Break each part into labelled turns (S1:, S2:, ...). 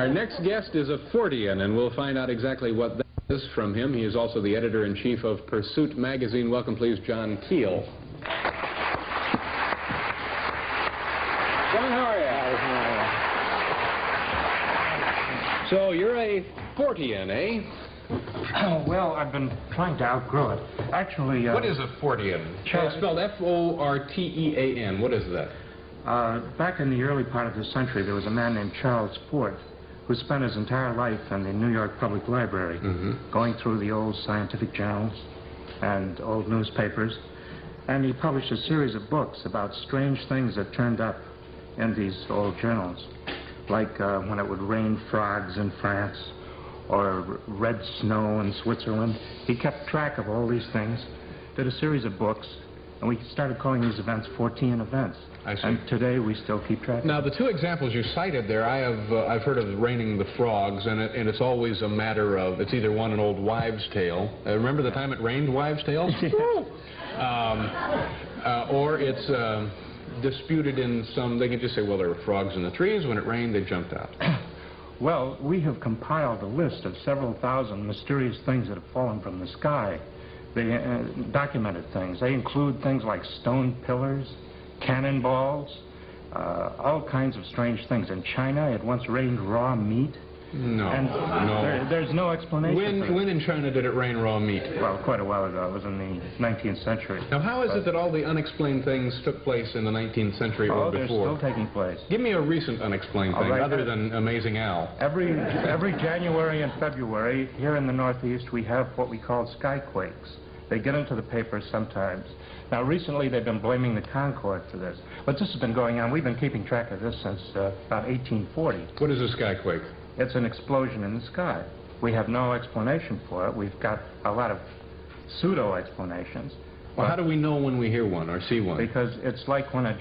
S1: Our next guest is a Fortean, and we'll find out exactly what that is from him. He is also the editor-in-chief of Pursuit magazine. Welcome, please, John Keel. John, how are you? So you're a Fortean, eh?
S2: Oh, well, I've been trying to outgrow it. Actually,
S1: what is a Fortean? It's spelled F-O-R-T-E-A-N. What is that?
S2: Back in the early part of the century, there was a man named Charles Fort who spent his entire life in the New York Public Library, going through the old scientific journals and old newspapers, and he published a series of books about strange things that turned up in these old journals, like when it would rain frogs in France, or red snow in Switzerland. He kept track of all these things, did a series of books, and we started calling these events Fortean events.
S1: I see.
S2: And today we still keep track.
S1: Now, the two examples you cited there, I've heard of raining the frogs, and it's always a matter of, it's either one, an old wives' tale. Remember the time it rained, wives' tale? Or it's disputed in some, they can just say, well, there were frogs in the trees. When it rained, they jumped out.
S2: Well, we have compiled a list of several thousand mysterious things that have fallen from the sky. They documented things. They include things like stone pillars, cannonballs, all kinds of strange things. In China, it once rained raw meat.
S1: No,
S2: and
S1: no.
S2: There's no explanation.
S1: When in China did it rain raw meat?
S2: Well, quite a while ago. It was in the 19th century.
S1: Now, how is it that all the unexplained things took place in the 19th century or before?
S2: They're still taking place.
S1: Give me a recent unexplained thing, other than Amazing Al.
S2: Every January and February, here in the Northeast, we have what we call skyquakes. They get into the papers sometimes. Now, recently, they've been blaming the Concorde for this. But this has been going on. We've been keeping track of this since about 1840.
S1: What is a skyquake?
S2: It's an explosion in the sky. We have no explanation for it. We've got a lot of pseudo-explanations.
S1: Well, how do we know when we hear one or see one?
S2: Because it's like when a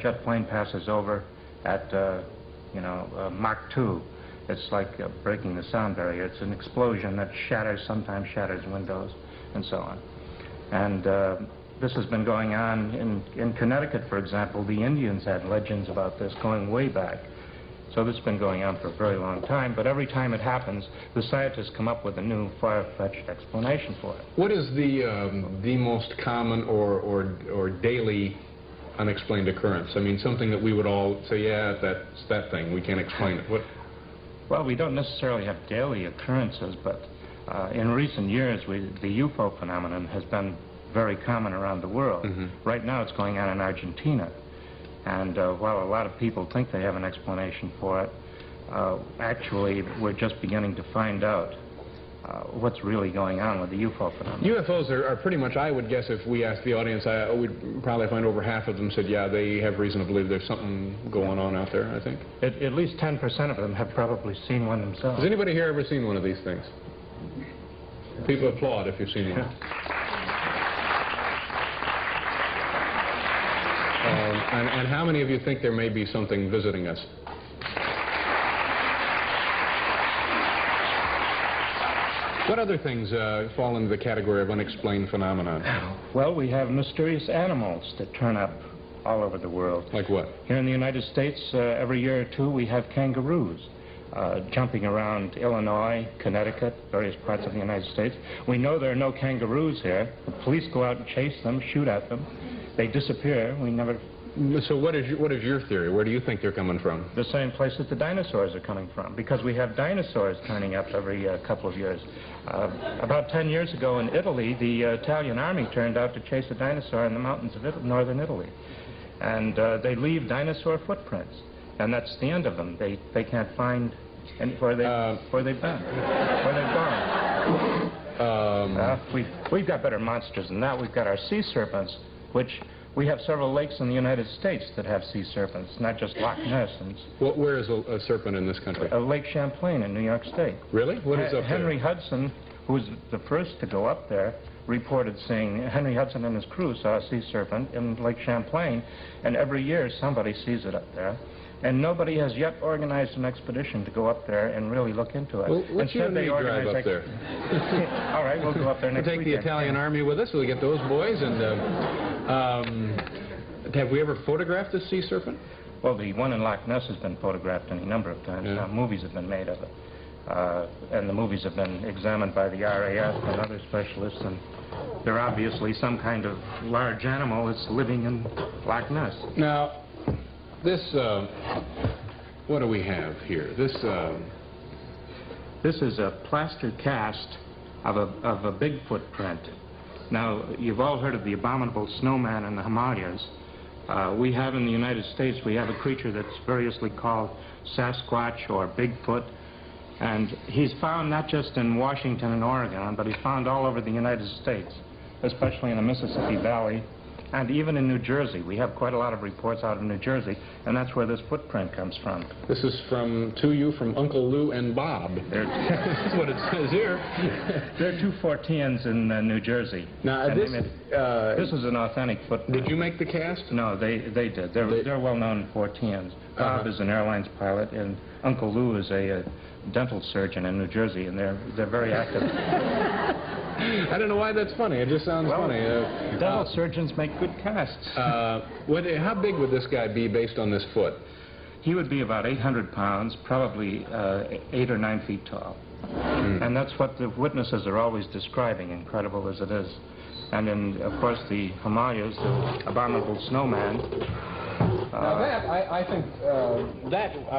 S2: jet plane passes over at, Mach 2. It's like breaking the sound barrier. It's an explosion that sometimes shatters windows, and so on. And this has been going on in Connecticut, for example. The Indians had legends about this going way back. So this has been going on for a very long time, but every time it happens, the scientists come up with a new far-fetched explanation for it.
S1: What is the most common or daily unexplained occurrence? I mean, something that we would all say, yeah, that's that thing, we can't explain it. What?
S2: Well, we don't necessarily have daily occurrences, but in recent years, the UFO phenomenon has been very common around the world. Right now, it's going on in Argentina. And while a lot of people think they have an explanation for it, actually, we're just beginning to find out what's really going on with the UFO phenomenon.
S1: UFOs are pretty much, I would guess, if we asked the audience, we'd probably find over half of them said, yeah, they have reason to believe there's something going on out there, I think.
S2: At least 10% of them have probably seen one themselves.
S1: Has anybody here ever seen one of these things? People applaud if you've seen one. And how many of you think there may be something visiting us? What other things fall into the category of unexplained phenomenon?
S2: Well, we have mysterious animals that turn up all over the world.
S1: Like what?
S2: Here in the United States, every year or two, we have kangaroos jumping around Illinois, Connecticut, various parts of the United States. We know there are no kangaroos here. The police go out and chase them, shoot at them. They disappear. We never...
S1: So what is your theory? Where do you think they're coming from?
S2: The same place that the dinosaurs are coming from, because we have dinosaurs turning up every couple of years. About 10 years ago in Italy, the Italian army turned out to chase a dinosaur in the mountains of northern Italy. And they leave dinosaur footprints, and that's the end of them. They can't find where they've been, where they've gone. We've got better monsters than that. We've got our sea serpents, which... We have several lakes in the United States that have sea serpents, not just Loch Ness.
S1: Where is a serpent in this country?
S2: Lake Champlain in New York State.
S1: Really? What is up there?
S2: Henry Hudson, who was the first to go up there, reported seeing, Henry Hudson and his crew saw a sea serpent in Lake Champlain, and every year somebody sees it up there. And nobody has yet organized an expedition to go up there and really look into it.
S1: Well, let's drive up there.
S2: All right, we'll go up there next week.
S1: We'll take the Italian army with us. We'll get those boys. And have we ever photographed a sea serpent?
S2: Well, the one in Loch Ness has been photographed any number of times.
S1: Yeah.
S2: Now, movies have been made of it. And the movies have been examined by the RAF and other specialists, and they're obviously some kind of large animal that's living in Loch Ness.
S1: Now, this, what do we have here?
S2: This is a plaster cast of a Bigfoot print. Now, you've all heard of the abominable snowman in the Himalayas. We have in the United States, we have a creature that's variously called Sasquatch or Bigfoot. And he's found not just in Washington and Oregon, but he's found all over the United States, especially in the Mississippi Valley, and even in New Jersey. We have quite a lot of reports out of New Jersey, and that's where this footprint comes from.
S1: This is to you from Uncle Lou and Bob. That's what it says here.
S2: There are two Forteans in New Jersey.
S1: Now,
S2: this is an authentic footprint.
S1: Did you make the cast?
S2: No, they did. They're well-known Forteans. Bob is an airlines pilot, and Uncle Lou is a dental surgeon in New Jersey, and they're very active.
S1: I don't know why that's funny. It just sounds funny.
S2: Dental surgeons make good casts.
S1: How big would this guy be based on this foot?
S2: He would be about 800 pounds, probably 8 or 9 feet tall. And that's what the witnesses are always describing, incredible as it is. And in, of course, the Himalayas, the abominable snowman.
S1: Now that, I think,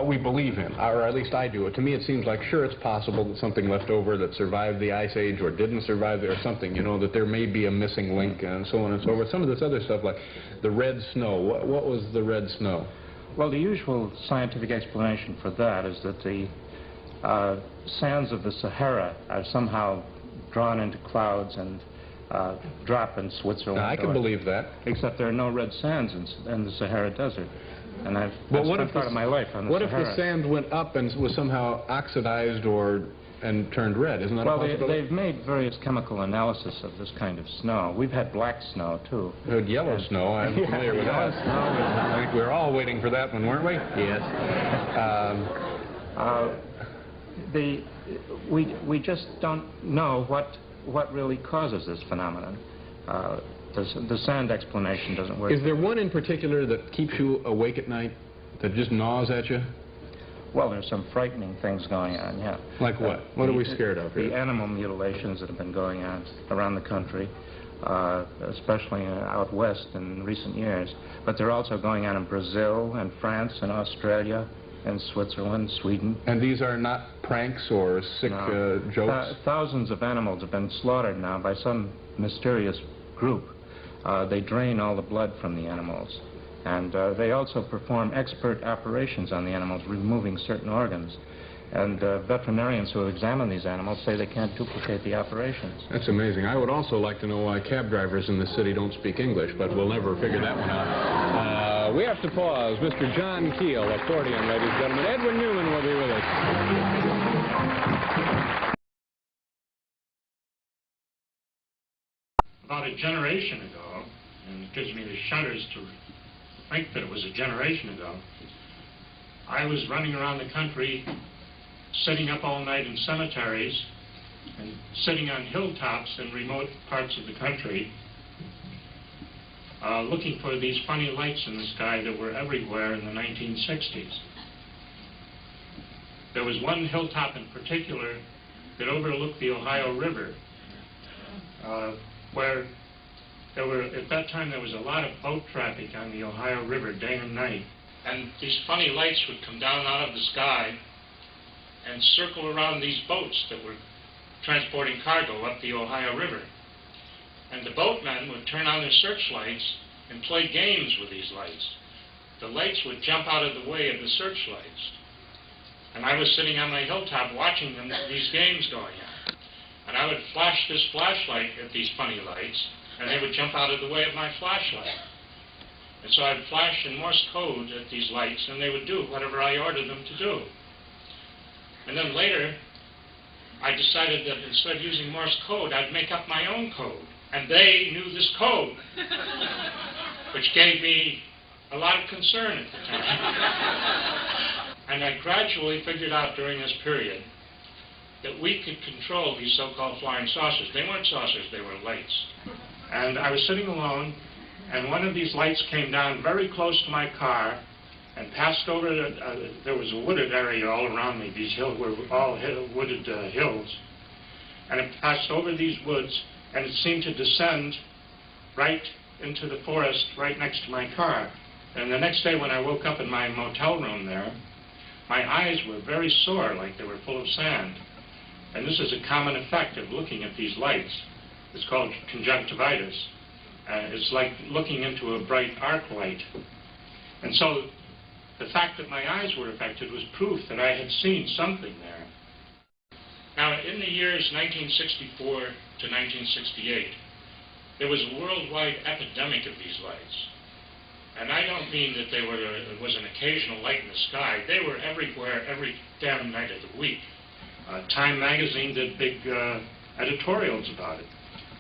S1: we believe in, or at least I do. To me, it seems like, sure, it's possible that something left over that survived the Ice Age or didn't survive it or something, you know, that there may be a missing link and so on and so forth. Some of this other stuff, like the red snow. What was the red snow?
S2: Well, the usual scientific explanation for that is that the sands of the Sahara are somehow drawn into clouds and drop in Switzerland.
S1: Now, I can believe that.
S2: Except there are no red sands in the Sahara Desert. And I've spent part of my life on the Sahara.
S1: What if the sand went up and was somehow oxidized and turned red? Isn't that a possibility?
S2: Well, they've made various chemical analysis of this kind of snow. We've had black snow, too.
S1: Yellow snow, I'm familiar with that. I think we were all waiting for that one, weren't we? Yes.
S2: We just don't know what really causes this phenomenon. The sand explanation doesn't work.
S1: Is there one in particular that keeps you awake at night, that just gnaws at you?
S2: Well, there's some frightening things going on, yeah.
S1: Like what? What are we scared of here?
S2: The animal mutilations that have been going on around the country, especially out west in recent years. But they're also going on in Brazil and France and Australia and Switzerland, Sweden.
S1: And these are not pranks or sick jokes?
S2: Thousands of animals have been slaughtered now by some mysterious group. They drain all the blood from the animals. And they also perform expert operations on the animals, removing certain organs. And veterinarians who have examined these animals say they can't duplicate the operations.
S1: That's amazing. I would also like to know why cab drivers in this city don't speak English, but we'll never figure that one out. We have to pause. Mr. John Keel, accordion, ladies and gentlemen. Edwin Newman will be with us.
S3: About a generation ago, and it gives me the shudders to think that it was a generation ago, I was running around the country, sitting up all night in cemeteries and sitting on hilltops in remote parts of the country, looking for these funny lights in the sky that were everywhere in the 1960s. There was one hilltop in particular that overlooked the Ohio River, where at that time there was a lot of boat traffic on the Ohio River day and night. And these funny lights would come down out of the sky and circle around these boats that were transporting cargo up the Ohio River. And the boatmen would turn on their searchlights and play games with these lights. The lights would jump out of the way of the searchlights. And I was sitting on my hilltop watching these games going on. And I would flash this flashlight at these funny lights, and they would jump out of the way of my flashlight. And so I'd flash in Morse code at these lights, and they would do whatever I ordered them to do. And then later, I decided that instead of using Morse code, I'd make up my own code. And they knew this code, which gave me a lot of concern at the time. And I gradually figured out during this period that we could control these so-called flying saucers. They weren't saucers, they were lights. And I was sitting alone, and one of these lights came down very close to my car, and passed over, there was a wooded area all around me. These hills were all wooded hills. And it passed over these woods, and it seemed to descend right into the forest right next to my car. And the next day when I woke up in my motel room there, my eyes were very sore, like they were full of sand. And this is a common effect of looking at these lights. It's called conjunctivitis. It's like looking into a bright arc light. And so the fact that my eyes were affected was proof that I had seen something there. Now, in the years 1964 to 1968, there was a worldwide epidemic of these lights. And I don't mean that there was an occasional light in the sky. They were everywhere, every damn night of the week. Time magazine did big editorials about it.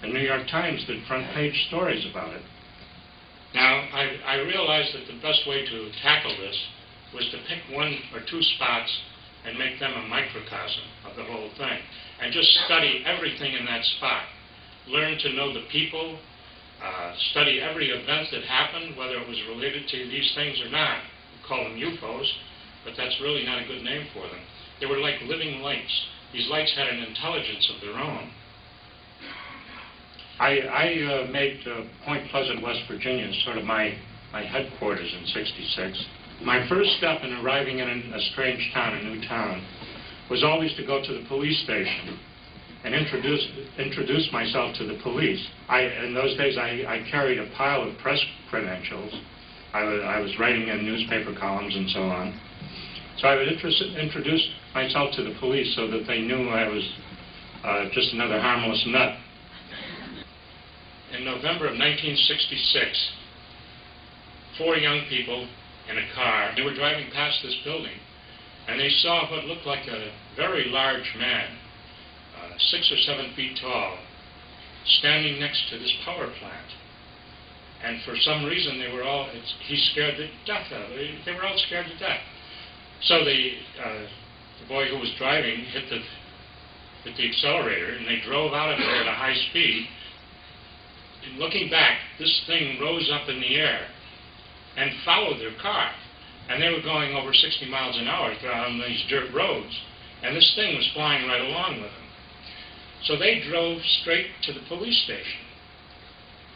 S3: The New York Times did front-page stories about it. Now, I realized that the best way to tackle this was to pick one or two spots and make them a microcosm of the whole thing, and just study everything in that spot. Learn to know the people, study every event that happened, whether it was related to these things or not. We call them UFOs, but that's really not a good name for them. They were like living lights. These lights had an intelligence of their own. I made Point Pleasant, West Virginia, sort of my headquarters in '66. My first step in arriving in a strange town, a new town, was always to go to the police station and introduce myself to the police. In those days, I carried a pile of press credentials. I was writing in newspaper columns and so on. So I would introduce myself to the police so that they knew I was just another harmless nut. In November of 1966, 4 young people in a car, they were driving past this building, and they saw what looked like a very large man, 6 or 7 feet tall, standing next to this power plant. And for some reason, they were all, he scared the death out of it. They were all scared to death. So the boy who was driving hit the accelerator, and they drove out of there at a high speed. And looking back, this thing rose up in the air and followed their car. And they were going over 60 miles an hour on these dirt roads, and this thing was flying right along with them. So they drove straight to the police station.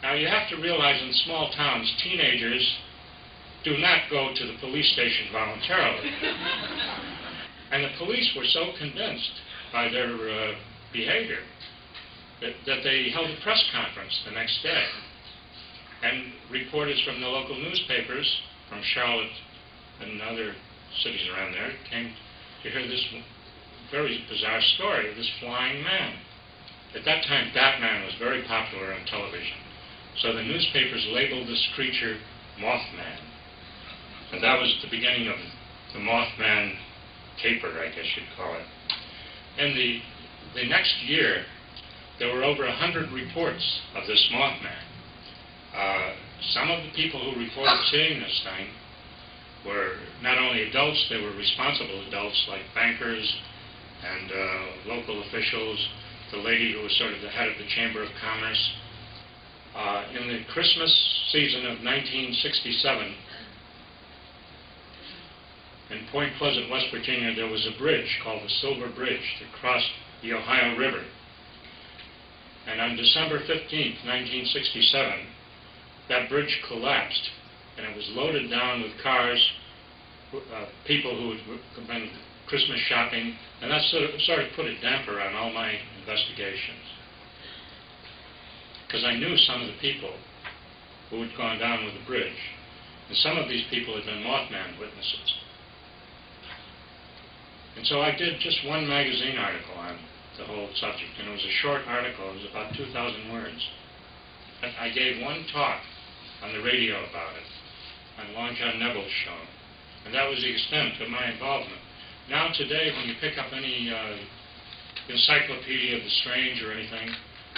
S3: Now, you have to realize in small towns, teenagers do not go to the police station voluntarily. And the police were so convinced by their behavior that they held a press conference the next day. And reporters from the local newspapers, from Charlotte and other cities around there, came to hear this very bizarre story of this flying man. At that time, Batman was very popular on television. So the newspapers labeled this creature Mothman. And that was the beginning of the Mothman caper, I guess you'd call it. And the next year, there were over 100 reports of this Mothman. Some of the people who reported seeing this thing were not only adults, they were responsible adults like bankers and local officials, the lady who was sort of the head of the Chamber of Commerce. In the Christmas season of 1967, in Point Pleasant, West Virginia, there was a bridge called the Silver Bridge that crossed the Ohio River. And on December 15th, 1967, that bridge collapsed, and it was loaded down with cars, people who had been Christmas shopping, and that sort of put a damper on all my investigations. Because I knew some of the people who had gone down with the bridge, and some of these people had been Mothman witnesses. And so I did just one magazine article on the whole subject, and it was a short article. It was about 2,000 words. I gave one talk on the radio about it, on Long John Neville's show, and that was the extent of my involvement. Now today, when you pick up any encyclopedia of the strange or anything,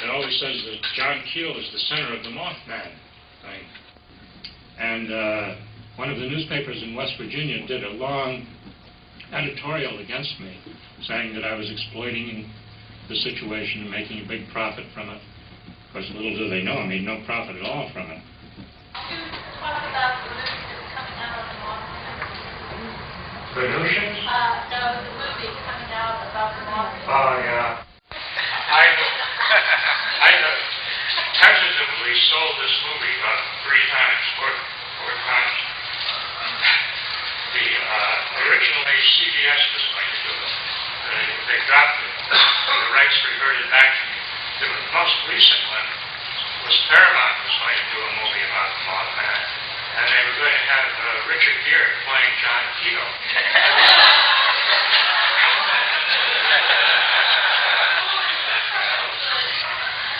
S3: it always says that John Keel is the center of the Mothman thing. And one of the newspapers in West Virginia did a long editorial against me, saying that I was exploiting the situation and making a big profit from it. Of course, little do they know, I made no profit at all from it.
S4: Talk about the risk that's coming out of the Mothman.
S3: Venusians?
S4: No, the movie coming out about the moth.
S3: Oh, yeah. I tentatively sold this movie about 3 times, four times. Originally, CBS was going to do it. They dropped it. The rights reverted back to me. The most recent one was Paramount was going to do a movie about the Mothman, and they were going to have Richard Gere playing John Keel.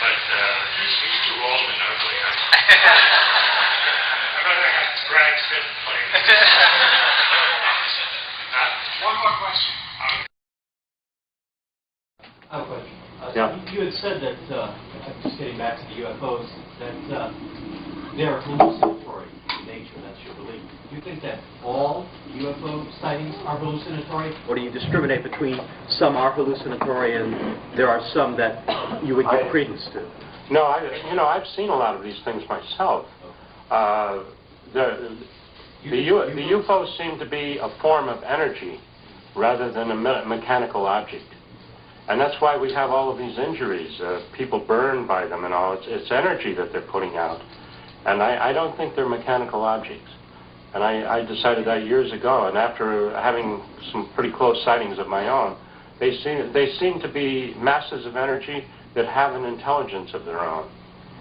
S3: But he's too old and ugly. I'd rather have Brad Pitt play.
S5: One more question.
S6: I have a question.
S5: Yeah.
S6: You had said that, just getting back to the UFOs, that they're hallucinatory in nature. That's your belief. Do you think that all UFO sightings are hallucinatory, or do you discriminate between some are hallucinatory and there are some that you would give credence to?
S5: No, I've seen a lot of these things myself. The UFOs seem to be a form of energy rather than a mechanical object. And that's why we have all of these injuries. People burn by them and all. It's energy that they're putting out. And I don't think they're mechanical objects. And I decided that years ago. And after having some pretty close sightings of my own, they seem to be masses of energy that have an intelligence of their own.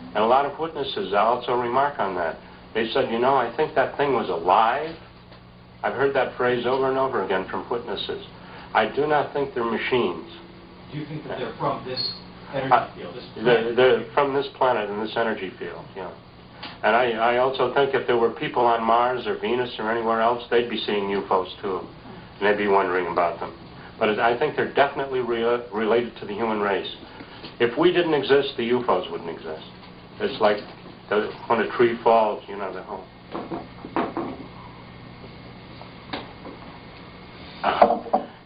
S5: And a lot of witnesses also remark on that. They said, you know, I think that thing was alive. I've heard that phrase over and over again from witnesses. I do not think they're machines.
S6: Do you think that they're from this energy field?
S5: They're from this planet and this energy field, yeah. And I also think if there were people on Mars or Venus or anywhere else, they'd be seeing UFOs too. And they'd be wondering about them. But I think they're definitely related to the human race. If we didn't exist, the UFOs wouldn't exist. It's like when a tree falls, you know, the whole...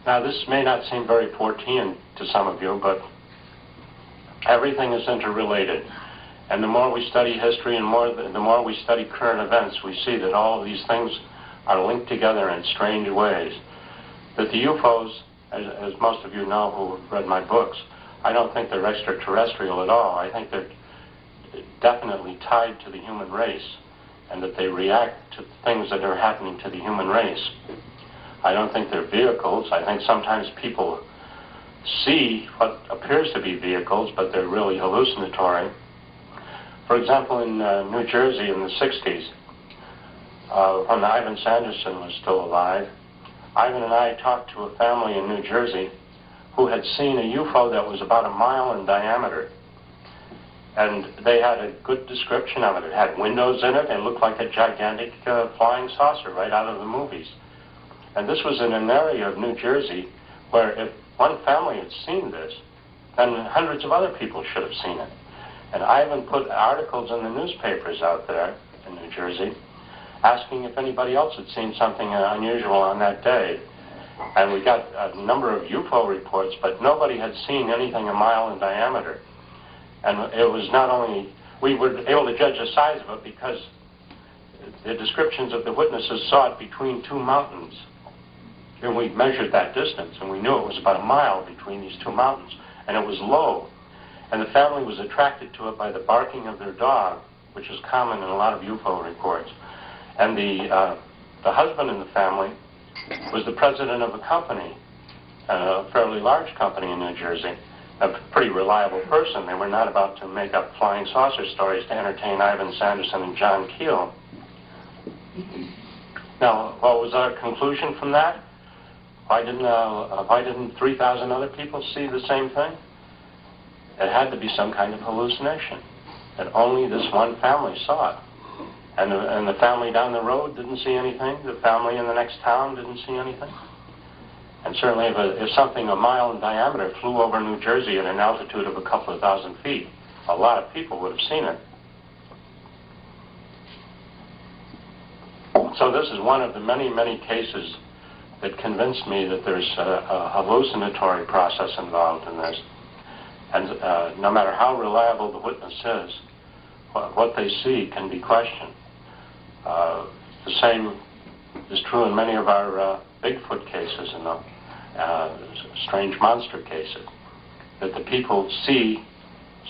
S5: Now, this may not seem very Fortean to some of you, but everything is interrelated. And the more we study history and the more we study current events, we see that all of these things are linked together in strange ways. That the UFOs, as most of you know who have read my books, I don't think they're extraterrestrial at all. I think they're definitely tied to the human race, and that they react to things that are happening to the human race. I don't think they're vehicles. I think sometimes people see what appears to be vehicles, but they're really hallucinatory. For example, in New Jersey in the 60s, when Ivan Sanderson was still alive, Ivan and I talked to a family in New Jersey who had seen a UFO that was about 1 mile in diameter. And they had a good description of it. It had windows in it and looked like a gigantic flying saucer right out of the movies. And this was in an area of New Jersey where if one family had seen this, then hundreds of other people should have seen it. And Ivan put articles in the newspapers out there in New Jersey asking if anybody else had seen something unusual on that day. And we got a number of UFO reports, but nobody had seen anything 1 mile in diameter. And it was not only, we were able to judge the size of it because the descriptions of the witnesses saw it between 2 mountains. And we measured that distance, and we knew it was about 1 mile between these 2 mountains. And it was low. And the family was attracted to it by the barking of their dog, which is common in a lot of UFO reports. And the husband in the family was the president of a company, a fairly large company in New Jersey, a pretty reliable person. They were not about to make up flying saucer stories to entertain Ivan Sanderson and John Keel. Now, what was our conclusion from that? Why didn't 3,000 other people see the same thing? It had to be some kind of hallucination. And only this one family saw it. And the family down the road didn't see anything. The family in the next town didn't see anything. And certainly if something 1 mile in diameter flew over New Jersey at an altitude of a couple of thousand feet, a lot of people would have seen it. So this is one of the many, many cases that convinced me that there's a hallucinatory process involved in this. And no matter how reliable the witness is, what they see can be questioned. The same is true in many of our Bigfoot cases and the strange monster cases, that the people see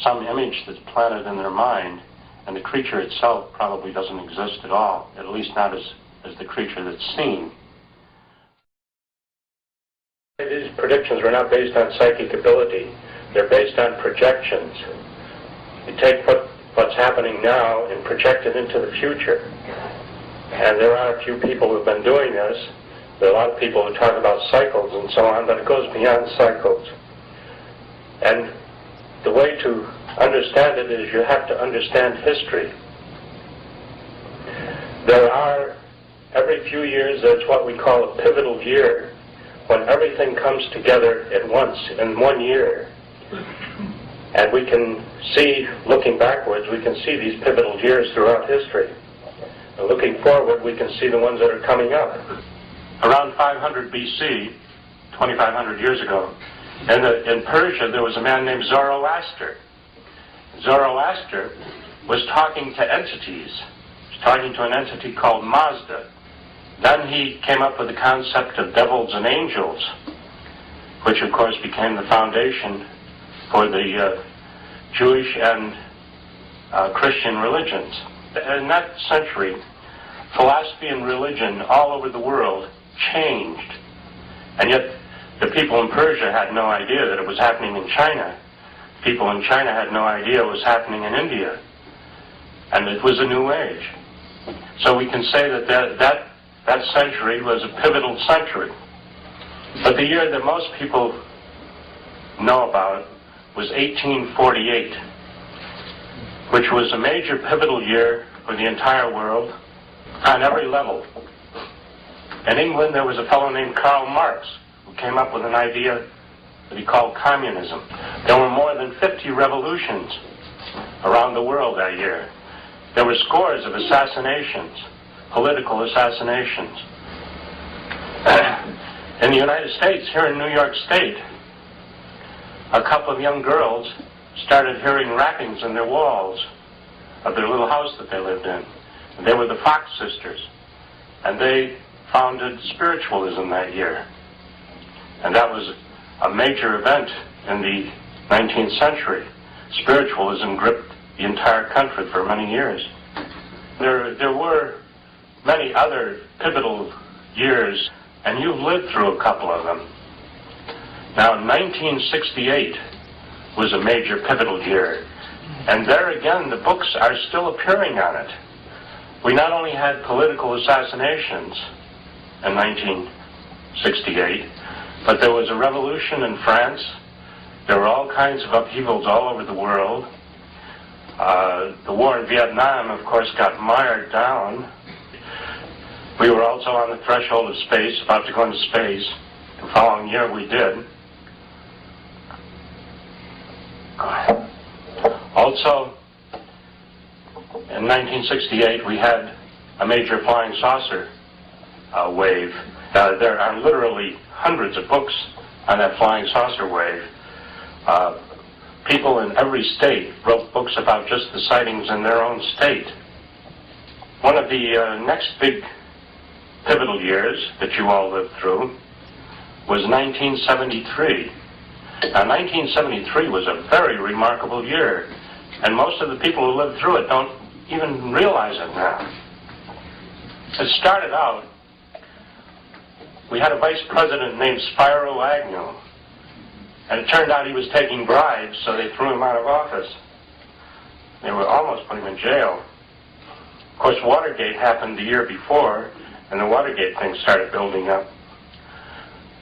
S5: some image that's planted in their mind, and the creature itself probably doesn't exist at all, at least not as the creature that's seen. These predictions were not based on psychic ability. They're based on projections. You take what's happening now and project it into the future. And there are a few people who've been doing this. There are a lot of people who talk about cycles and so on, but it goes beyond cycles. And the way to understand it is you have to understand history. There are, every few years, there's what we call a pivotal year, when everything comes together at once in 1 year. And we can see, looking backwards, we can see these pivotal years throughout history. And looking forward, we can see the ones that are coming up. Around 500 BC, 2,500 years ago, in Persia, there was a man named Zoroaster. Zoroaster was talking to entities. He was talking to an entity called Mazda. Then he came up with the concept of devils and angels, which of course became the foundation for the Jewish and Christian religions. In that century, philosophy and religion all over the world changed. And yet the people in Persia had no idea that it was happening in China. People in China had no idea it was happening in India. And it was a new age. So we can say that century was a pivotal century. But the year that most people know about was 1848, which was a major pivotal year for the entire world on every level. In England, there was a fellow named Karl Marx who came up with an idea that he called communism. There were more than 50 revolutions around the world that year. There were scores of assassinations, political assassinations. In the United States, here in New York State, a couple of young girls started hearing rappings in their walls of their little house that they lived in. And they were the Fox sisters. And they founded spiritualism that year. And that was a major event in the 19th century. Spiritualism gripped the entire country for many years. There were many other pivotal years, and you've lived through a couple of them. Now, 1968 was a major pivotal year, and there again, the books are still appearing on it. We not only had political assassinations in 1968, but there was a revolution in France. There were all kinds of upheavals all over the world. The war in Vietnam, of course, got mired down. We were also on the threshold of space, about to go into space. The following year we did. Also, in 1968, we had a major flying saucer wave. There are literally hundreds of books on that flying saucer wave. People in every state wrote books about just the sightings in their own state. One of the next big pivotal years that you all lived through was 1973. Now, 1973 was a very remarkable year, and most of the people who lived through it don't even realize it now. It started out, we had a vice president named Spiro Agnew, and it turned out he was taking bribes, so they threw him out of office. They were almost put him in jail. Of course, Watergate happened the year before, and the Watergate thing started building up.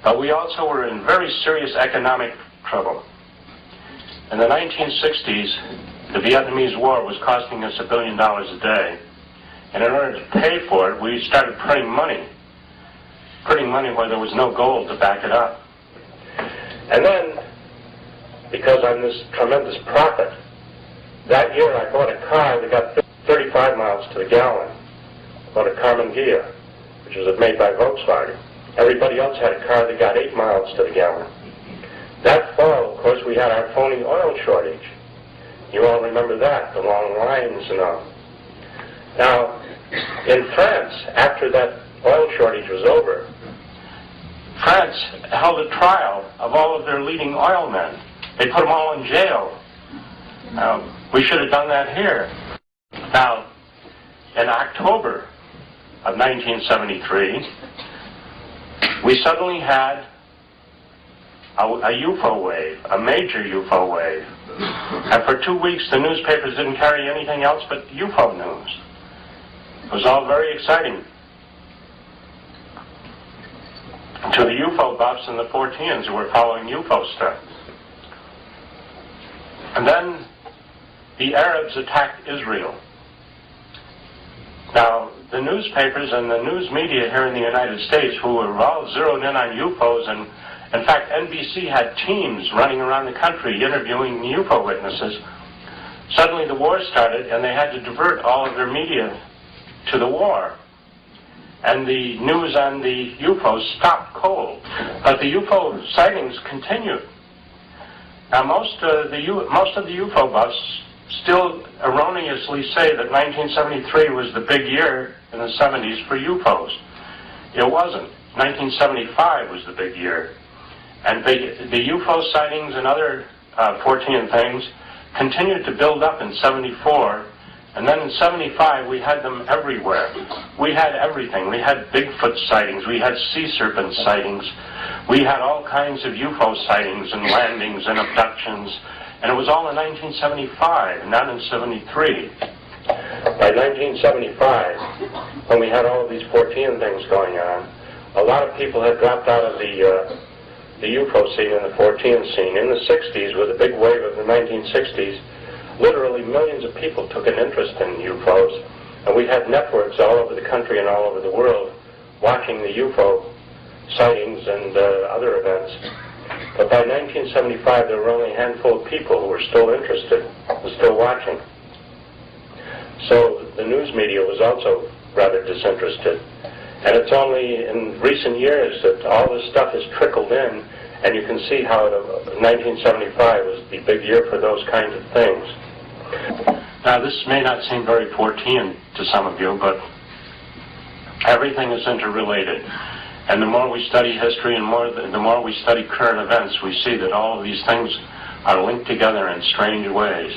S5: But we also were in very serious economic trouble. In the 1960s, the Vietnamese War was costing us $1 billion a day. And in order to pay for it, we started printing money where there was no gold to back it up. And then, because I'm this tremendous prophet, that year I bought a car that got 35 miles to the gallon. I bought a Carmen Ghia, which was made by Volkswagen. Everybody else had a car that got 8 miles to the gallon. That fall, of course, we had our phony oil shortage. You all remember that, the long lines and all. Now, in France, after that oil shortage was over, France held a trial of all of their leading oil men. They put them all in jail. We should have done that here. Now, in October of 1973, we suddenly had a UFO wave, a major UFO wave. And for 2 weeks, the newspapers didn't carry anything else but UFO news. It was all very exciting to the UFO buffs and the 14s who were following UFO stuff. And then the Arabs attacked Israel. Now, the newspapers and the news media here in the United States, who were all zeroed in on UFOs, and in fact, NBC had teams running around the country interviewing UFO witnesses. Suddenly the war started, and they had to divert all of their media to the war. And the news on the UFOs stopped cold. But the UFO sightings continued. Now, most of the UFO buffs still erroneously say that 1973 was the big year in the 70s for UFOs. It wasn't. 1975 was the big year. And the UFO sightings and other 14 things continued to build up in 74. And then in 75, we had them everywhere. We had everything. We had Bigfoot sightings. We had sea serpent sightings. We had all kinds of UFO sightings and landings and abductions. And it was all in 1975, not in 73. By 1975, when we had all of these 14 things going on, a lot of people had dropped out of the UFO scene and the 14 scene. In the 60s, with a big wave of the 1960s, literally millions of people took an interest in UFOs, and we had networks all over the country and all over the world watching the UFO sightings and other events. But by 1975, there were only a handful of people who were still interested, who were still watching. So the news media was also rather disinterested. And it's only in recent years that all this stuff has trickled in, and you can see how 1975 was the big year for those kinds of things. Now, this may not seem very Fortean to some of you, but everything is interrelated. And the more we study history and the more we study current events, we see that all of these things are linked together in strange ways.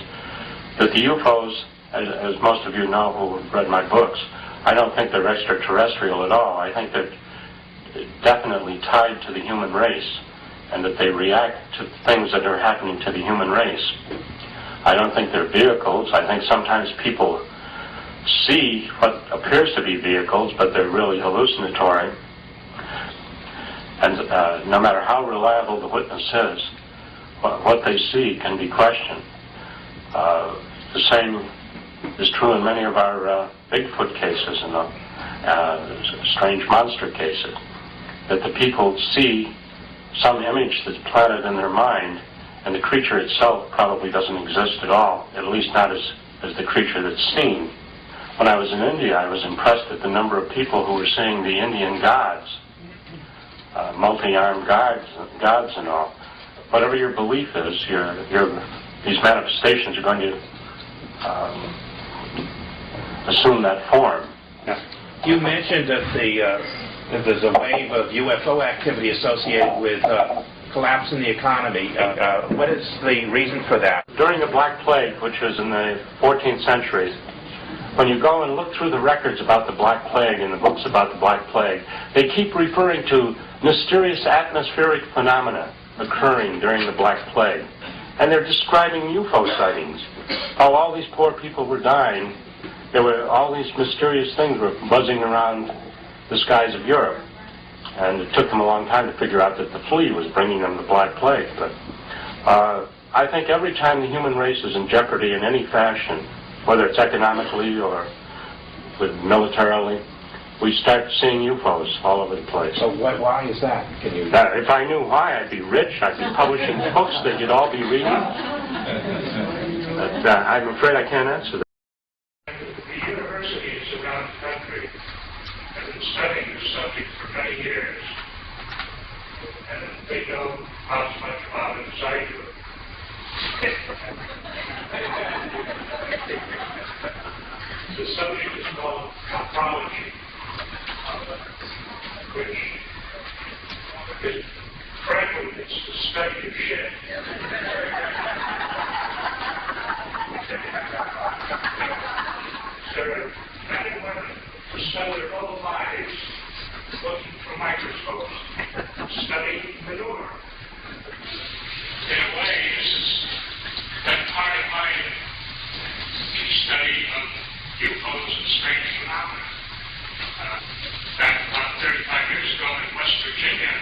S5: That the UFOs, as most of you know who have read my books, I don't think they're extraterrestrial at all. I think they're definitely tied to the human race, and that they react to things that are happening to the human race. I don't think they're vehicles. I think sometimes people see what appears to be vehicles, but they're really hallucinatory. And no matter how reliable the witness is, what they see can be questioned. The same is true in many of our Bigfoot cases and strange monster cases, that the people see some image that's planted in their mind, and the creature itself probably doesn't exist at all, at least not as the creature that's seen. When I was in India, I was impressed at the number of people who were seeing the Indian gods, multi-armed gods and all. Whatever your belief is, these manifestations are going to assume that form.
S7: You mentioned that there's a wave of UFO activity associated with collapse in the economy. What is the reason for that?
S5: During the Black Plague, which was in the 14th century, when you go and look through the records about the Black Plague and the books about the Black Plague, they keep referring to mysterious atmospheric phenomena occurring during the Black Plague. And they're describing UFO sightings. How all these poor people were dying. There were all these mysterious things were buzzing around the skies of Europe. And it took them a long time to figure out that the flea was bringing them the Black Plague. But I think every time the human race is in jeopardy in any fashion, whether it's economically or militarily, we start seeing UFOs all over the place.
S7: So why is that? Can you?
S5: If I knew why, I'd be rich. I'd be publishing books that you'd all be reading. But I'm afraid I can't answer that.
S3: The universities around the country have been studying this subject for many years, and they know how much about it as I do. The subject is called cosmology, which shit. So anyone who spent their whole lives looking for microscopes, studying manure. In a way, this has been part of my study of UFOs and strange phenomena. Back about 35 years ago in West Virginia,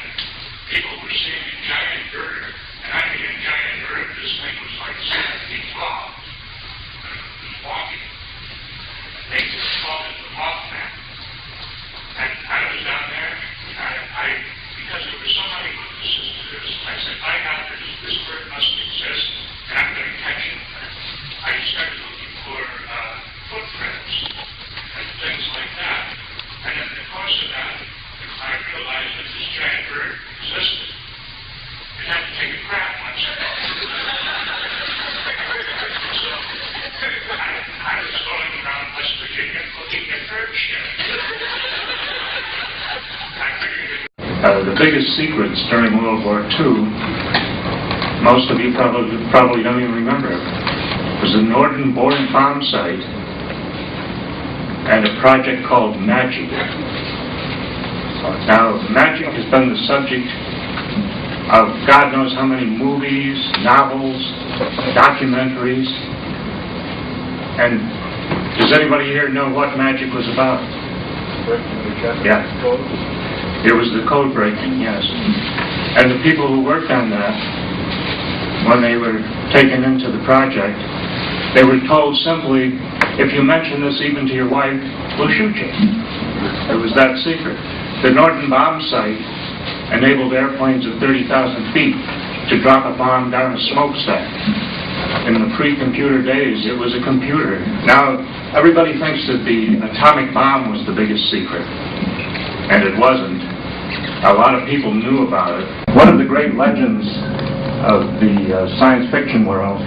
S3: people were seeing a giant bird, and I mean a giant bird. This thing was like 7 feet tall. It was walking. They called it the Mothman. And I was down there, because there were so many witnesses to this, I said, my God, this bird must exist, and I'm going to catch it. I started looking for footprints and things like that. And in the course of that, I realized that this giant bird existed. It had to take a crap once in a while. So I was going around West Virginia looking at bird shit.
S2: The biggest secrets during World War II, most of you probably don't even remember, was the Norden boring bomb site and a project called MAGIC. Now, MAGIC has been the subject of God knows how many movies, novels, documentaries, and does anybody here know what MAGIC was about? Yeah. It was the code breaking, yes. And the people who worked on that, when they were taken into the project, they were told simply, if you mention this even to your wife, we'll shoot you. It was that secret. The Norden bomb site enabled airplanes at 30,000 feet to drop a bomb down a smokestack. In the pre-computer days, it was a computer. Now, everybody thinks that the atomic bomb was the biggest secret, and it wasn't. A lot of people knew about it. One of the great legends of the science fiction world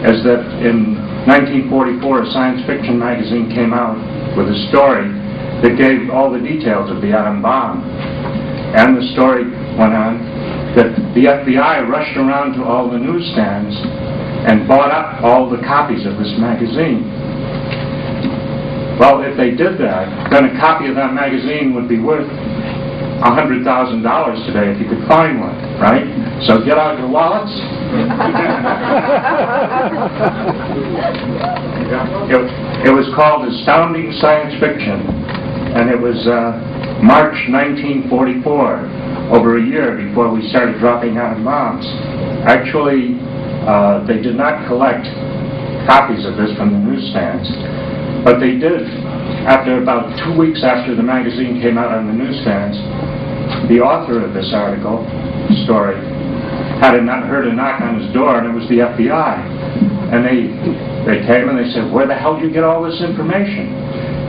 S2: is that in 1944, a science fiction magazine came out with a story that gave all the details of the atom bomb. And the story went on that the FBI rushed around to all the newsstands and bought up all the copies of this magazine. Well, if they did that, then a copy of that magazine would be worth $100,000 today if you could find one, right? So get out your wallets. It was called Astounding Science Fiction, and it was March 1944, over a year before we started dropping atom bombs. Actually, they did not collect copies of this from the newsstands, but they did. After about 2 weeks after the magazine came out on the newsstands, the author of this article, story, heard a knock on his door, and it was the FBI. And they came and they said, where the hell did you get all this information?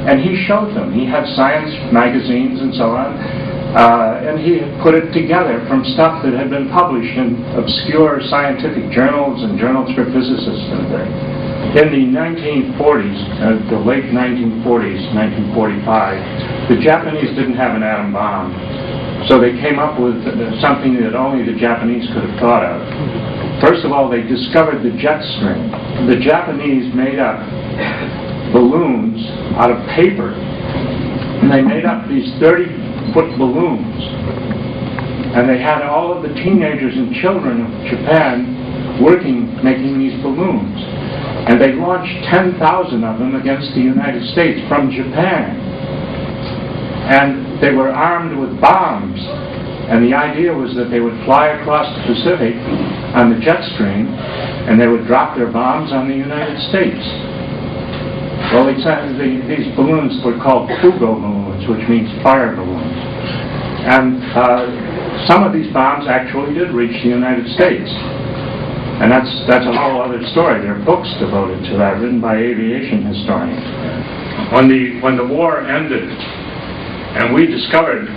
S2: And he showed them. He had science magazines and so on, and he had put it together from stuff that had been published in obscure scientific journals and journals for physicists and things. In the 1940s, the late 1940s, 1945, the Japanese didn't have an atom bomb. So they came up with something that only the Japanese could have thought of. First of all, they discovered the jet stream. The Japanese made up balloons out of paper. And they made up these 30-foot balloons. And they had all of the teenagers and children of Japan working, making these balloons. And they launched 10,000 of them against the United States from Japan. And they were armed with bombs. And the idea was that they would fly across the Pacific on the jet stream, and they would drop their bombs on the United States. Well, these balloons were called Fugo balloons, which means fire balloons. And some of these bombs actually did reach the United States. And that's a whole other story. There are books devoted to that, written by aviation historians. When the war ended, and we discovered,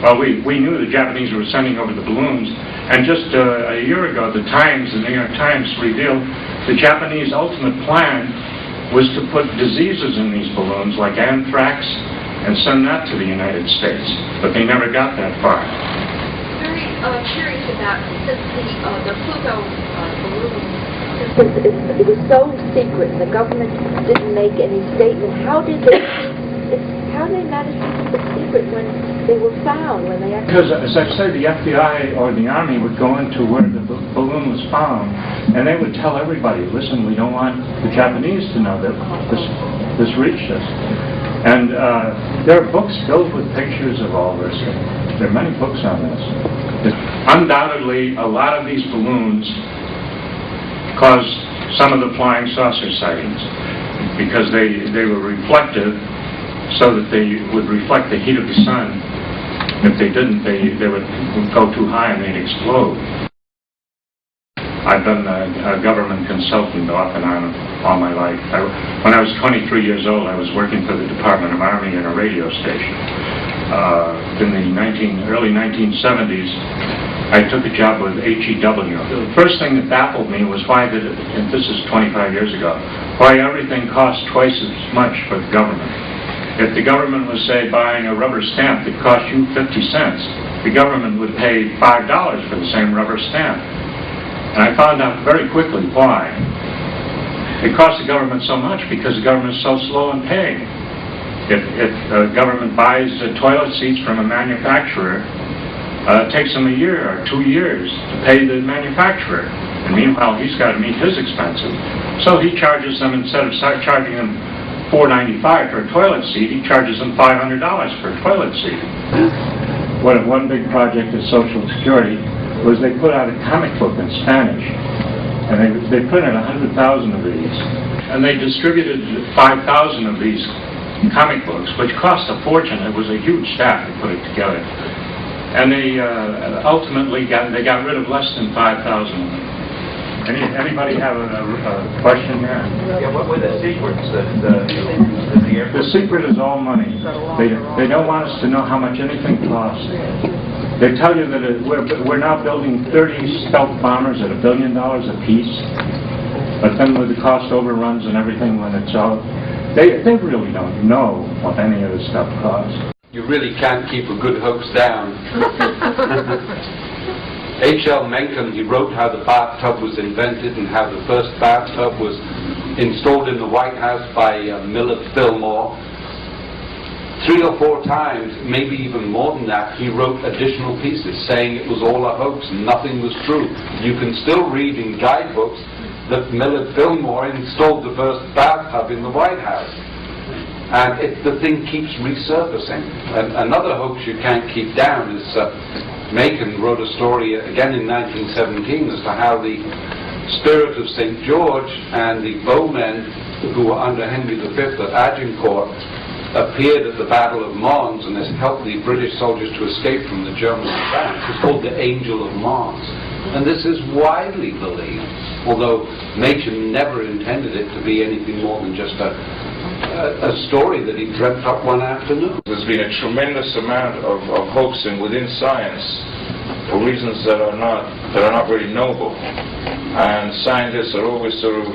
S2: well, we knew the Japanese were sending over the balloons, and just a year ago, the New York Times revealed the Japanese ultimate plan was to put diseases in these balloons, like anthrax, and send that to the United States. But they never got that far.
S8: curious about, since the Pluto balloon, since it was so secret, the government didn't make any statement, how did they manage to keep it secret when they were found, when they actually...
S2: Because, as I say, the FBI or the Army would go into where the balloon was found, and they would tell everybody, listen, we don't want the Japanese to know that this reached us. And there are books filled with pictures of all this. There are many books on this. Undoubtedly, a lot of these balloons caused some of the flying saucer sightings because they were reflective, so that they would reflect the heat of the sun. If they didn't, they would go too high and they'd explode. I've been a government consultant off and on all my life. When I was 23 years old, I was working for the Department of Army in a radio station. In the early 1970s, I took a job with HEW. The first thing that baffled me was why did it, and this is 25 years ago, why everything cost twice as much for the government. If the government was, say, buying a rubber stamp that cost you 50 cents, the government would pay $5 for the same rubber stamp. And I found out very quickly why. It cost the government so much because the government is so slow in paying. If the government buys toilet seats from a manufacturer, it takes them a year or 2 years to pay the manufacturer. And meanwhile, he's got to meet his expenses. So he charges them, instead of charging them $4.95 for a toilet seat, he charges them $500 for a toilet seat. One big project of Social Security was they put out a comic book in Spanish, and they printed 100,000 of these, and they distributed 5,000 of these comic books, which cost a fortune. It was a huge staff to put it together, and they ultimately got rid of less than 5,000 of them. Anybody have a question here?
S6: Yeah, what were the secrets that the Air Force...
S2: The secret is all money. They don't want us to know how much anything costs. They tell you that we're now building 30 stealth bombers at $1 billion a piece, but then with the cost overruns and everything when it's out, they really don't know what any of this stuff costs.
S9: You really can't keep a good hoax down. H.L. Mencken, he wrote how the bathtub was invented and how the first bathtub was installed in the White House by Millard Fillmore. 3 or 4 times, maybe even more than that, he wrote additional pieces saying it was all a hoax and nothing was true. You can still read in guidebooks that Millard Fillmore installed the first bathtub in the White House. And the thing keeps resurfacing. And another hoax you can't keep down is Mencken wrote a story again in 1917 as to how the spirit of St. George and the bowmen who were under Henry V at Agincourt appeared at the Battle of Mons and has helped the British soldiers to escape from the German advance. It's called the Angel of Mons. And this is widely believed, although Machen never intended it to be anything more than just a story that he dreamt up one afternoon.
S10: There's been a tremendous amount of hoaxing within science for reasons that are not very noble. And scientists are always sort of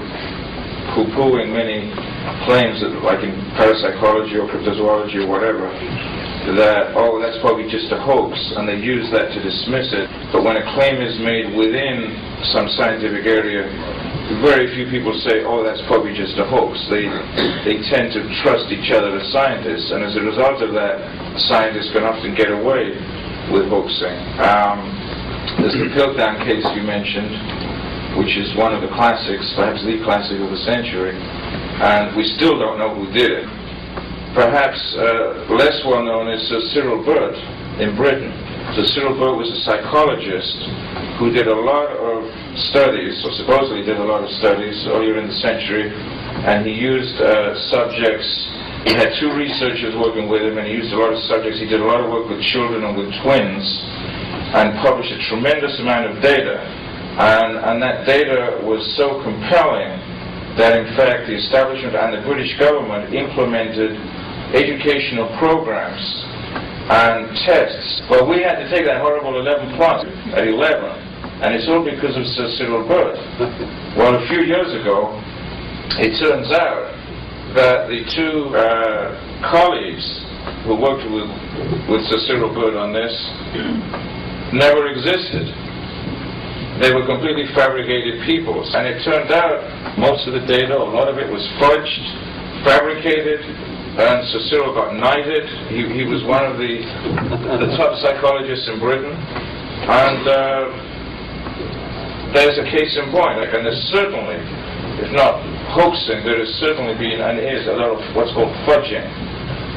S10: poo-pooing many claims that, like in parapsychology or cryptozoology or whatever, that, oh, that's probably just a hoax, and they use that to dismiss it. But when a claim is made within some scientific area, very few people say, oh, that's probably just a hoax. They tend to trust each other as scientists, and as a result of that, scientists can often get away with hoaxing. There's the Piltdown case you mentioned, which is one of the classics, perhaps the classic of the century, and we still don't know who did it. Perhaps less well known is Sir Cyril Burt in Britain. Sir Cyril Burt was a psychologist who did a lot of studies, or supposedly did a lot of studies earlier in the century, and he used subjects. He had 2 researchers working with him, and he used a lot of subjects. He did a lot of work with children and with twins, and published a tremendous amount of data. And that data was so compelling that, in fact, the establishment and the British government implemented educational programs and tests. Well, we had to take that horrible 11 plus at 11, and it's all because of Sir Cyril Burt. Well, a few years ago, it turns out that the 2 colleagues who worked with Sir Cyril Burt on this never existed. They were completely fabricated peoples. And it turned out most of the data, a lot of it was fudged, fabricated, and so Cyril got knighted. He was one of the top psychologists in Britain. And there's a case in point. And there's certainly, if not hoaxing, there has certainly been and is a lot of what's called fudging.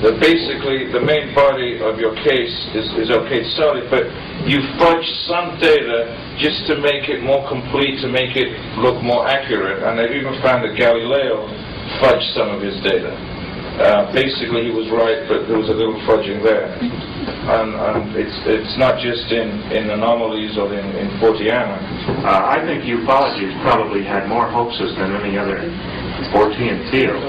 S10: That basically the main body of your case is okay, solid, but you fudge some data just to make it more complete, to make it look more accurate. And they've even found that Galileo fudged some of his data. Basically he was right, but there was a little fudging there. And it's not just in anomalies or in Forteana.
S3: I think ufology probably had more hoaxes than any other Fortean field.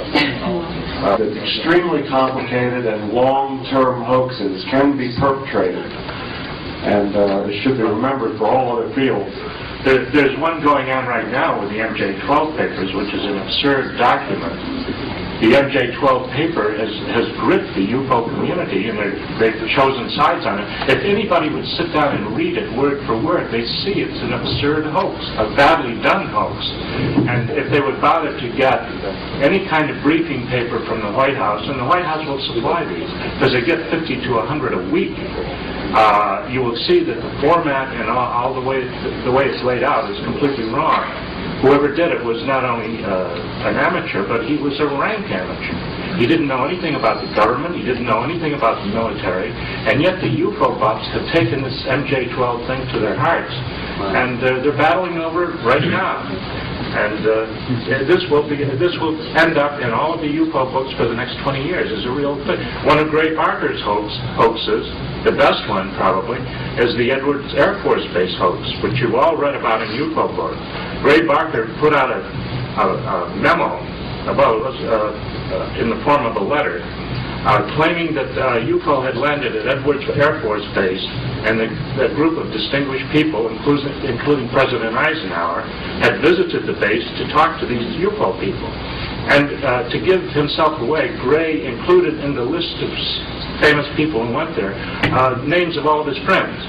S11: That extremely complicated and long-term hoaxes can be perpetrated, and it should be remembered for all other fields.
S3: There's one going on right now with the MJ-12 papers, which is an absurd document. The MJ-12 paper has gripped the UFO community, and they've chosen sides on it. If anybody would sit down and read it word for word, they see it's an absurd hoax, a badly done hoax. And if they would bother to get any kind of briefing paper from the White House, and the White House will supply these, because they get 50 to 100 a week, you will see that the format and all the way it's laid out is completely wrong. Whoever did it was not only an amateur, but he was a rank amateur. He didn't know anything about the government, he didn't know anything about the military, and yet the UFO buffs have taken this MJ-12 thing to their hearts, and they're battling over it right now. And this will end up in all of the UFO books for the next 20 years as a real thing. One of Gray Barker's hoaxes, the best one probably, is the Edwards Air Force Base hoax, which you've all read about in UFO books. Gray Barker put out a memo in the form of a letter claiming that UFO had landed at Edwards Air Force Base, and that group of distinguished people, including President Eisenhower, had visited the base to talk to these UFO people. And to give himself away, Gray included in the list of famous people who went there names of all of his friends.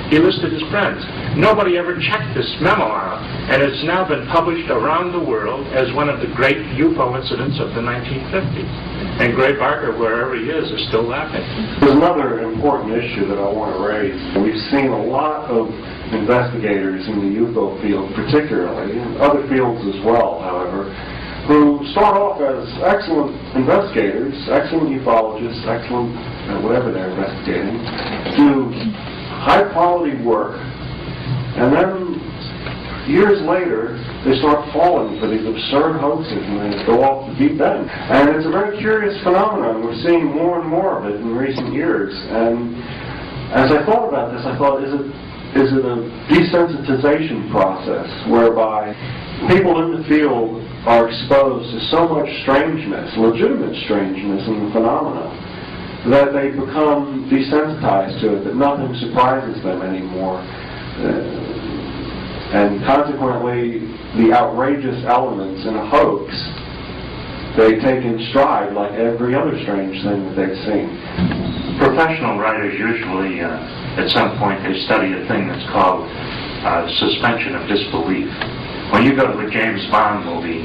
S3: He listed his friends. Nobody ever checked this memo out, and it's now been published around the world as one of the great UFO incidents of the 1950s. And Gray Barker, wherever he is still laughing.
S11: There's another important issue that I want to raise. We've seen a lot of investigators in the UFO field, particularly, and other fields as well, however, who start off as excellent investigators, excellent ufologists, excellent whatever they're investigating, do high-quality work, and then years later, they start falling for these absurd hoaxes and they go off the deep end. And it's a very curious phenomenon. We're seeing more and more of it in recent years. And as I thought about this, I thought, is it a desensitization process whereby people in the field are exposed to so much strangeness, legitimate strangeness in the phenomena, that they become desensitized to it, that nothing surprises them anymore. And consequently, the outrageous elements in a hoax, they take in stride like every other strange thing that they've seen.
S3: Professional writers usually, at some point, they study a thing that's called suspension of disbelief. When you go to a James Bond movie,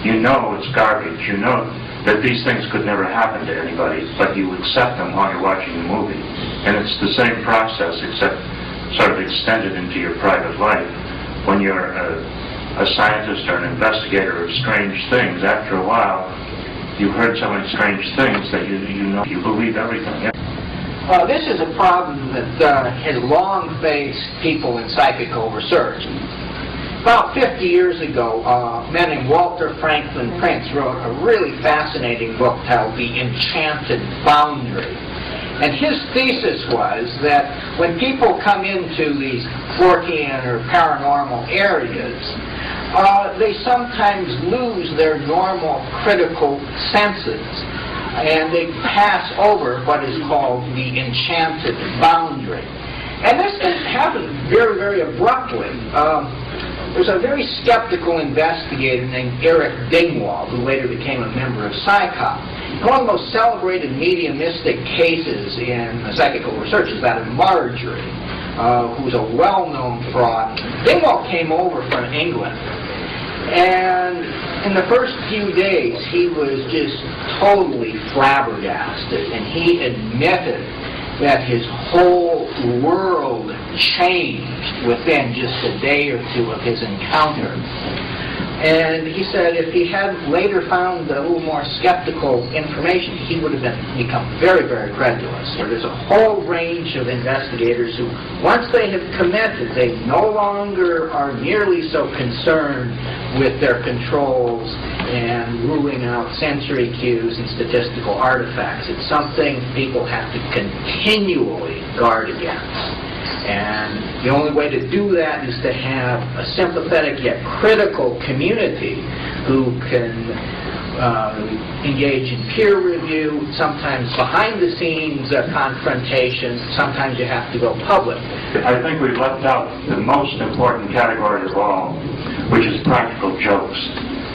S3: you know it's garbage. You know that these things could never happen to anybody, but you accept them while you're watching the movie. And it's the same process, except sort of extended into your private life. When you're a scientist or an investigator of strange things, after a while, you've heard so many strange things that you believe everything.
S12: This is a problem that has long faced people in psychical research. About 50 years ago, a man named Walter Franklin Prince wrote a really fascinating book titled The Enchanted Boundary. And his thesis was that when people come into these Fortean or paranormal areas, they sometimes lose their normal critical senses, and they pass over what is called the enchanted boundary. And this happens very, very abruptly. There's a very skeptical investigator named Eric Dingwall, who later became a member of PSYCOP. One of the most celebrated mediumistic cases in psychical research is that of Marjorie. who's a well-known fraud. Dingwall came over from England, and in the first few days, he was just totally flabbergasted, and he admitted that his whole world changed within just a day or two of his encounter. And he said if he had later found a little more skeptical information, he would have become very, very credulous. So there's a whole range of investigators who, once they have committed, they no longer are nearly so concerned with their controls and ruling out sensory cues and statistical artifacts. It's something people have to continually guard against. And the only way to do that is to have a sympathetic yet critical community who can engage in peer review, sometimes behind-the-scenes confrontation, sometimes you have to go public.
S13: I think we've left out the most important category of all, which is practical jokes.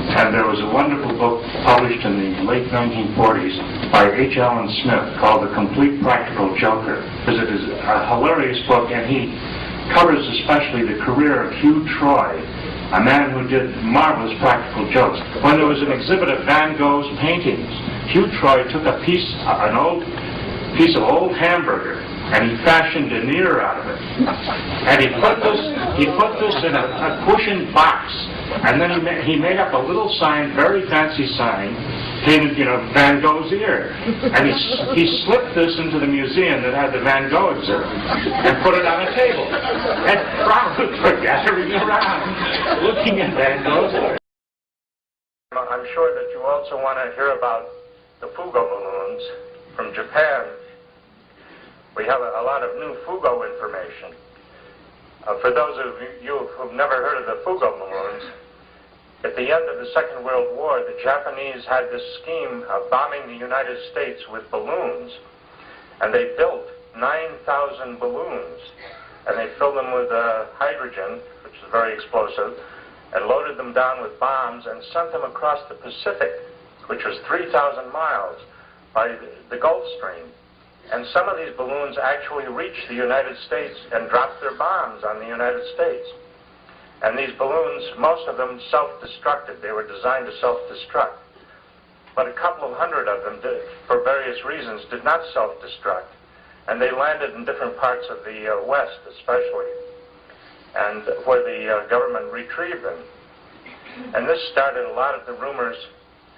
S13: And there was a wonderful book published in the late 1940s by H. Allen Smith called The Complete Practical Joker. It is a hilarious book, and he covers especially the career of Hugh Troy, a man who did marvelous practical jokes. When there was an exhibit of Van Gogh's paintings, Hugh Troy took an old piece of old hamburger, and he fashioned an ear out of it. And he put this in a cushioned box. And then he made up a little sign, very fancy sign, painted, Van Gogh's ear. And he slipped this into the museum that had the Van Gogh exhibit and put it on a table. And crowds were gathering around, looking at Van Gogh's ear.
S5: I'm sure that you also want to hear about the Fugo balloons from Japan. We have a lot of new Fugo information. For those of you who've never heard of the Fugo balloons, at the end of the Second World War, the Japanese had this scheme of bombing the United States with balloons. And they built 9,000 balloons. And they filled them with hydrogen, which is very explosive, and loaded them down with bombs and sent them across the Pacific, which was 3,000 miles, by the Gulf Stream. And some of these balloons actually reached the United States and dropped their bombs on the United States. And these balloons, most of them self-destructed. They were designed to self-destruct. But a couple of hundred of them, for various reasons, did not self-destruct. And they landed in different parts of the West, especially, and where the government retrieved them. And this started a lot of the rumors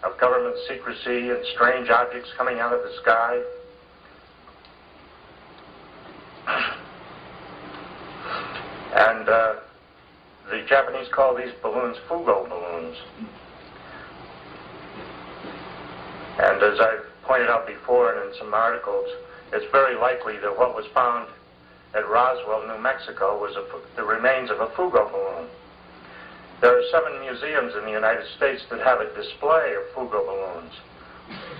S5: of government secrecy and strange objects coming out of the sky. And the Japanese call these balloons Fugo balloons. And as I've pointed out before and in some articles, it's very likely that what was found at Roswell, New Mexico, was the remains of a Fugo balloon. There are 7 museums in the United States that have a display of Fugo balloons.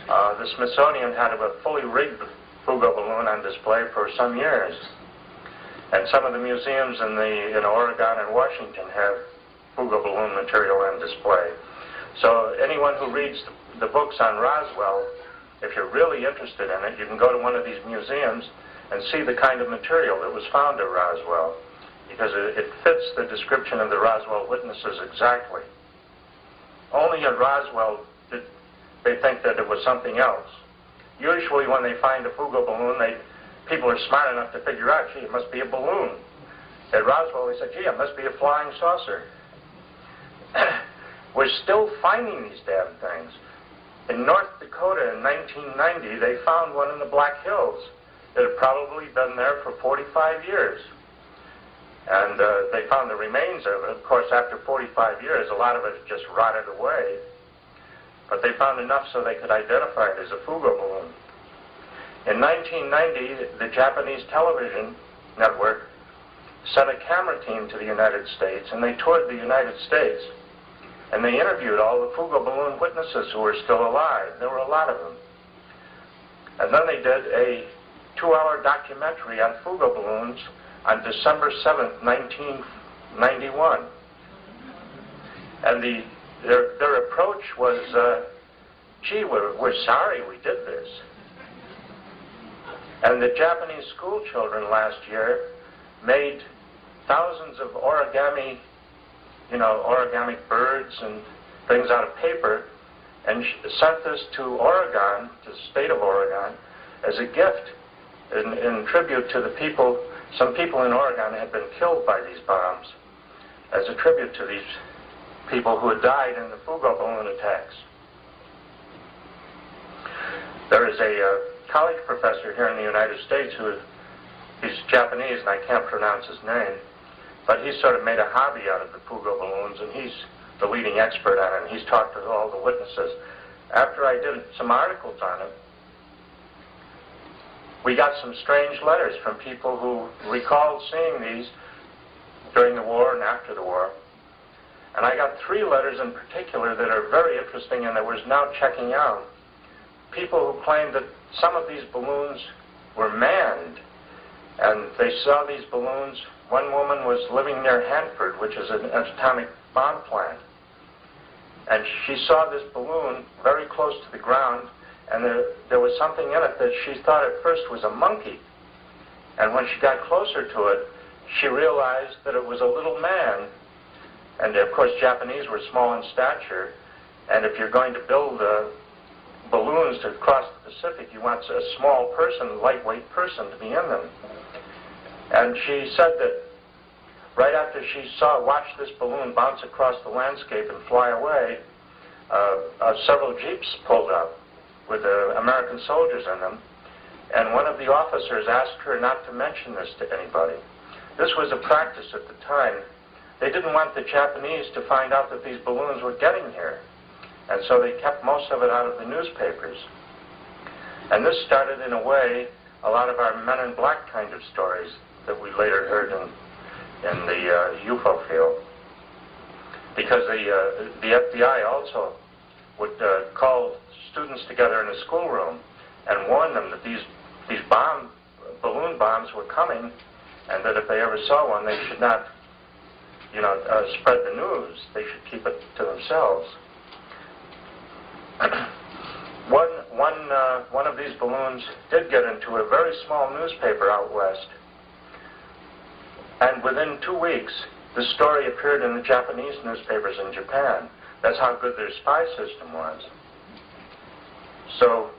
S5: The Smithsonian had a fully rigged Fugo balloon on display for some years. And some of the museums in Oregon and Washington have Fugo balloon material on display. So anyone who reads the books on Roswell, if you're really interested in it, you can go to one of these museums and see the kind of material that was found at Roswell, because it fits the description of the Roswell witnesses exactly. Only at Roswell did they think that it was something else. Usually when they find a Fugo balloon, people are smart enough to figure out, gee, it must be a balloon. At Roswell, they said, gee, it must be a flying saucer. We're still finding these damn things. In North Dakota in 1990, they found one in the Black Hills that had probably been there for 45 years. And they found the remains of it. Of course, after 45 years, a lot of it just rotted away. But they found enough so they could identify it as a Fugo balloon. In 1990, the Japanese television network sent a camera team to the United States, and they toured the United States. And they interviewed all the Fugo balloon witnesses who were still alive. There were a lot of them. And then they did a 2-hour documentary on Fugo balloons on December 7th, 1991. And their approach was, gee, we're sorry we did this. And the Japanese school children last year made thousands of origami, origami birds and things out of paper, and sent this to Oregon, to the state of Oregon, as a gift in tribute to the people. Some people in Oregon had been killed by these bombs, as a tribute to these people who had died in the Fugo balloon attacks. There is a college professor here in the United States he's Japanese and I can't pronounce his name, but he's sort of made a hobby out of the Fugo balloons, and he's the leading expert on it, and he's talked to all the witnesses. After I did some articles on it, we got some strange letters from people who recalled seeing these during the war and after the war. And I got 3 letters in particular that are very interesting and that was now checking out. People who claimed that some of these balloons were manned, and they saw these balloons. One woman was living near Hanford, which is an atomic bomb plant, and she saw this balloon very close to the ground, and there was something in it that she thought at first was a monkey. And when she got closer to it, she realized that it was a little man. And of course, Japanese were small in stature, and if you're going to build balloons to cross the Pacific, you want a small person, lightweight person, to be in them. And she said that right after she watched this balloon bounce across the landscape and fly away, several jeeps pulled up with American soldiers in them, and one of the officers asked her not to mention this to anybody. This was a practice at the time. They didn't want the Japanese to find out that these balloons were getting here, and so they kept most of it out of the newspapers. And this started, in a way, a lot of our Men in Black kind of stories that we later heard in the UFO field. Because the FBI also would call students together in a schoolroom and warn them that these balloon bombs were coming, and that if they ever saw one, they should not, spread the news. They should keep it to themselves. One of these balloons did get into a very small newspaper out west, and within 2 weeks, the story appeared in the Japanese newspapers in Japan. That's how good their spy system was. So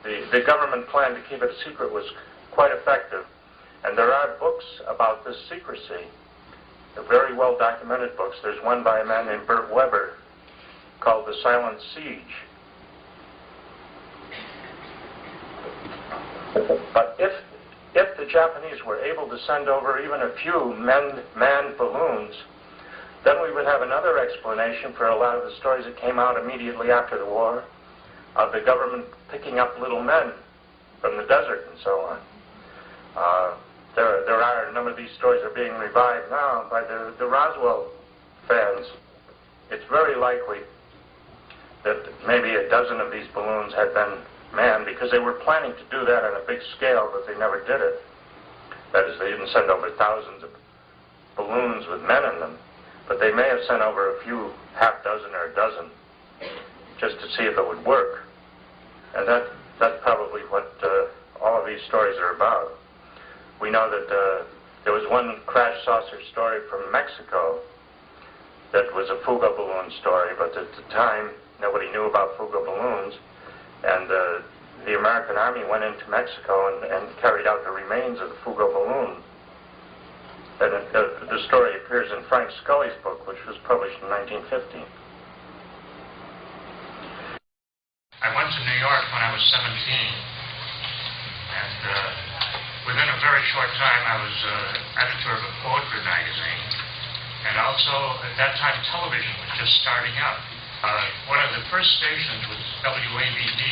S5: the government plan to keep it a secret was quite effective, and there are books about this secrecy, very well documented books. There's one by a man named Bert Weber called The Silent Siege. But if the Japanese were able to send over even a few manned balloons, then we would have another explanation for a lot of the stories that came out immediately after the war of the government picking up little men from the desert and so on. There are a number of these stories are being revived now by the Roswell fans. It's very likely that maybe a dozen of these balloons had been manned, because they were planning to do that on a big scale, but they never did it. That is, they didn't send over thousands of balloons with men in them, but they may have sent over a few, half dozen or a dozen, just to see if it would work. And that's probably what all of these stories are about. We know that there was one crash saucer story from Mexico that was a Fugo balloon story, but at the time nobody knew about Fugo balloons, and the American Army went into Mexico and carried out the remains of the Fugo balloon. And the story appears in Frank Scully's book, which was published in 1950.
S3: I went to New York when I was 17, and within a very short time I was editor of a poetry magazine, and also at that time television was just starting up. One of the first stations was WABD,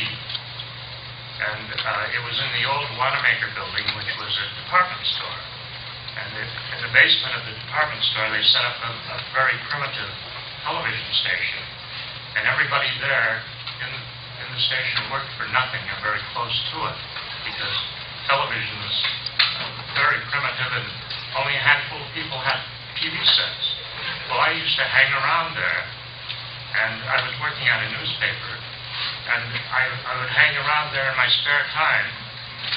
S3: and it was in the old Wanamaker building, which was a department store. And in the basement of the department store, they set up a very primitive television station, and everybody there in the station worked for nothing or very close to it, because television was very primitive and only a handful of people had TV sets. Well, I used to hang around there, and I was working on a newspaper, and I would hang around there in my spare time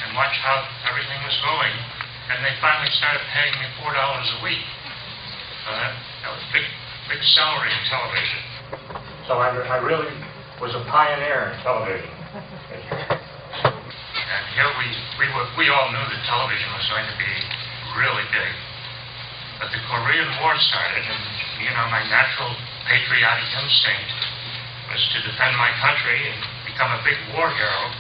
S3: and watch how everything was going. and they finally started paying me $4 a week. That was big salary in television. So I really was a pioneer in television. And here we all knew that television was going to be really big. But the Korean War started, and my natural patriotic instinct was to defend my country and become a big war hero.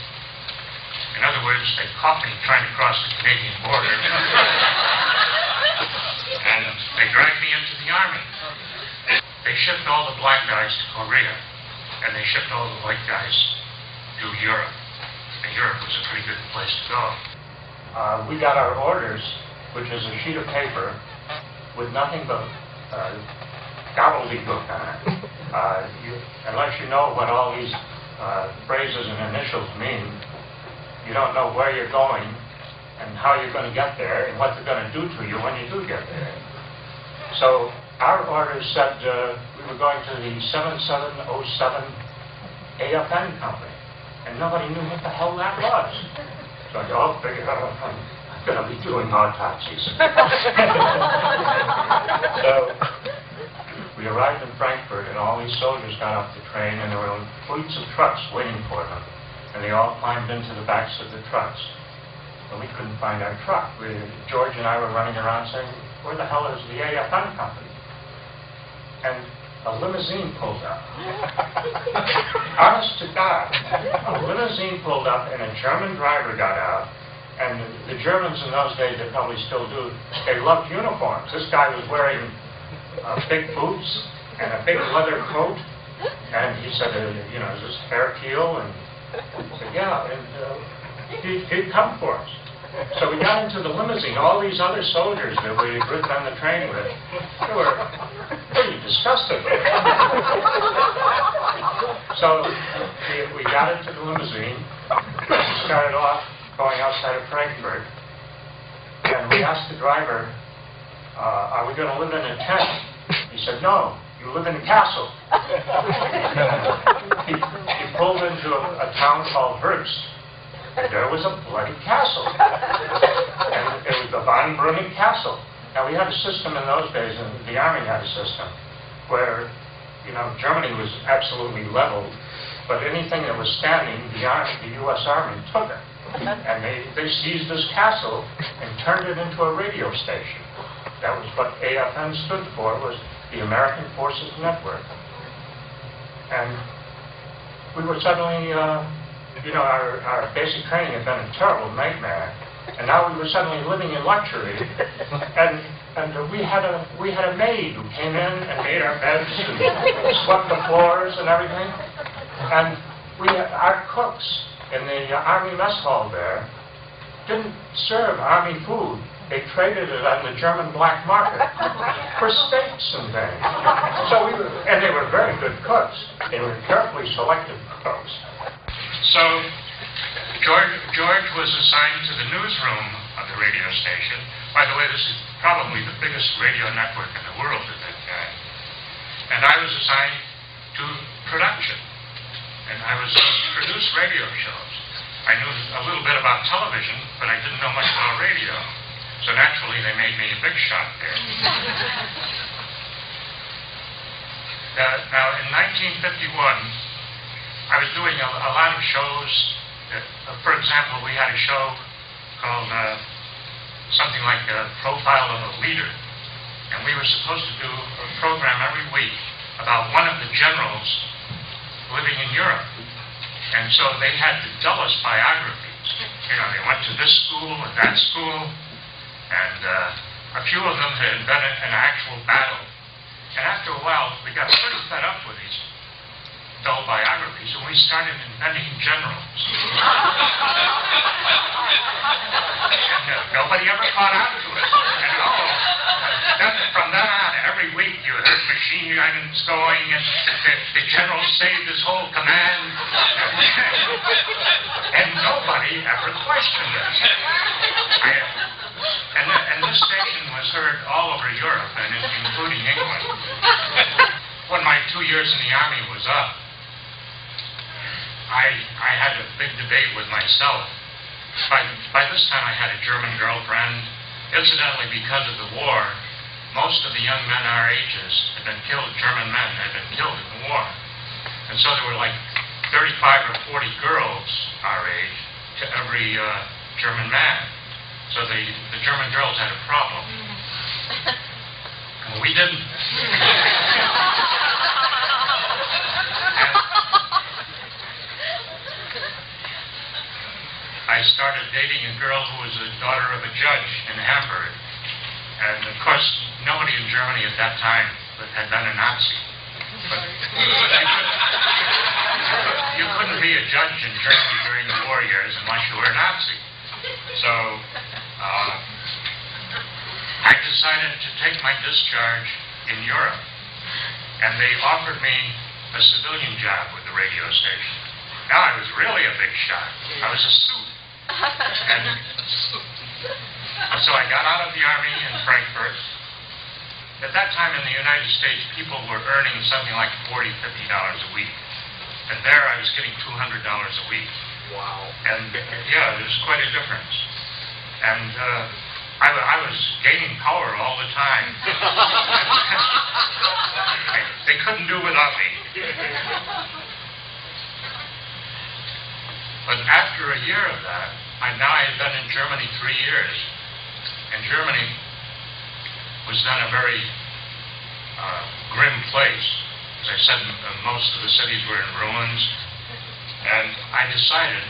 S3: In other words, they caught me trying to cross the Canadian border. And they dragged me into the army. They shipped all the black guys to Korea, and they shipped all the white guys to Europe. And Europe was a pretty good place to go. We got our orders, which is a sheet of paper with nothing but gobbledygook on it. Unless you know what all these phrases and initials mean, you don't know where you're going and how you're going to get there and what they're going to do to you when you do get there. So our orders said we were going to the 7707 AFN company, and nobody knew what the hell that was. So I go, figure out I'm going to be doing autopsies. So we arrived in Frankfurt, and all these soldiers got off the train, and there were fleets of trucks waiting for them. And they all climbed into the backs of the trucks. And we couldn't find our truck. George and I were running around saying, where the hell is the AFN company? And a limousine pulled up. Honest to God, a limousine pulled up, and a German driver got out. And the Germans in those days, they probably still do, they loved uniforms. This guy was wearing big boots and a big leather coat. And he said, is this Herr Keel? And I said, yeah, and he'd come for us. So we got into the limousine. All these other soldiers that we had ridden on the train with, they were pretty disgusted. So we got into the limousine, started off going outside of Frankfurt, and we asked the driver, are we going to live in a tent? He said, no, you live in a castle. He pulled into a town called Herbst, and there was a bloody castle. And it was the Von Breuning Castle. Now, we had a system in those days, and the Army had a system, where, Germany was absolutely leveled, but anything that was standing, the U.S. Army took it. And they seized this castle and turned it into a radio station. That was what AFN stood for, was the American Forces Network. And we were suddenly, our basic training had been a terrible nightmare. And now we were suddenly living in luxury. And we had a maid who came in and made our beds and swept the floors and everything. And our cooks in the Army mess hall there didn't serve Army food. They traded it on the German black market for steaks and things. And they were very good cooks. They were carefully selected cooks. So George was assigned to the newsroom of the radio station. By the way, this is probably the biggest radio network in the world at that time. And I was assigned to production. And I was to produce radio shows. I knew a little bit about television, but I didn't know much about radio. So naturally, they made me a big shot there. Now, in 1951, I was doing a lot of shows. For example, we had a show called something like a Profile of a Leader. And we were supposed to do a program every week about one of the generals living in Europe. And so they had the dullest biographies. They went to this school and that school. And a few of them had been in an actual battle. And after a while, we got pretty fed up with these dull biographies, and we started inventing generals. And nobody ever caught on to it. And from then on, every week you heard machine guns going, and the general saved his whole command. And nobody ever questioned it. And this station was heard all over Europe, and including England. When my 2 years in the Army was up, I had a big debate with myself. By this time, I had a German girlfriend. Incidentally, because of the war, most of the young men our ages had been killed, German men had been killed in the war. And so there were like 35 or 40 girls our age to every German man. So the German girls had a problem. And we didn't. I started dating a girl who was the daughter of a judge in Hamburg. And of course, nobody in Germany at that time had been a Nazi. But you couldn't be a judge in Germany during the war years unless you were a Nazi. So I decided to take my discharge in Europe. And they offered me a civilian job with the radio station. Now I was really a big shot. I was a suit. And so I got out of the Army in Frankfurt. At that time in the United States, people were earning something like $40, $50 a week. And there I was getting $200 a week. Wow. And yeah, there was quite a difference. And I was gaining power all the time. They couldn't do without me. But after a year of that, I had been in Germany 3 years. And Germany was then a very grim place. As I said, most of the cities were in ruins. And I decided,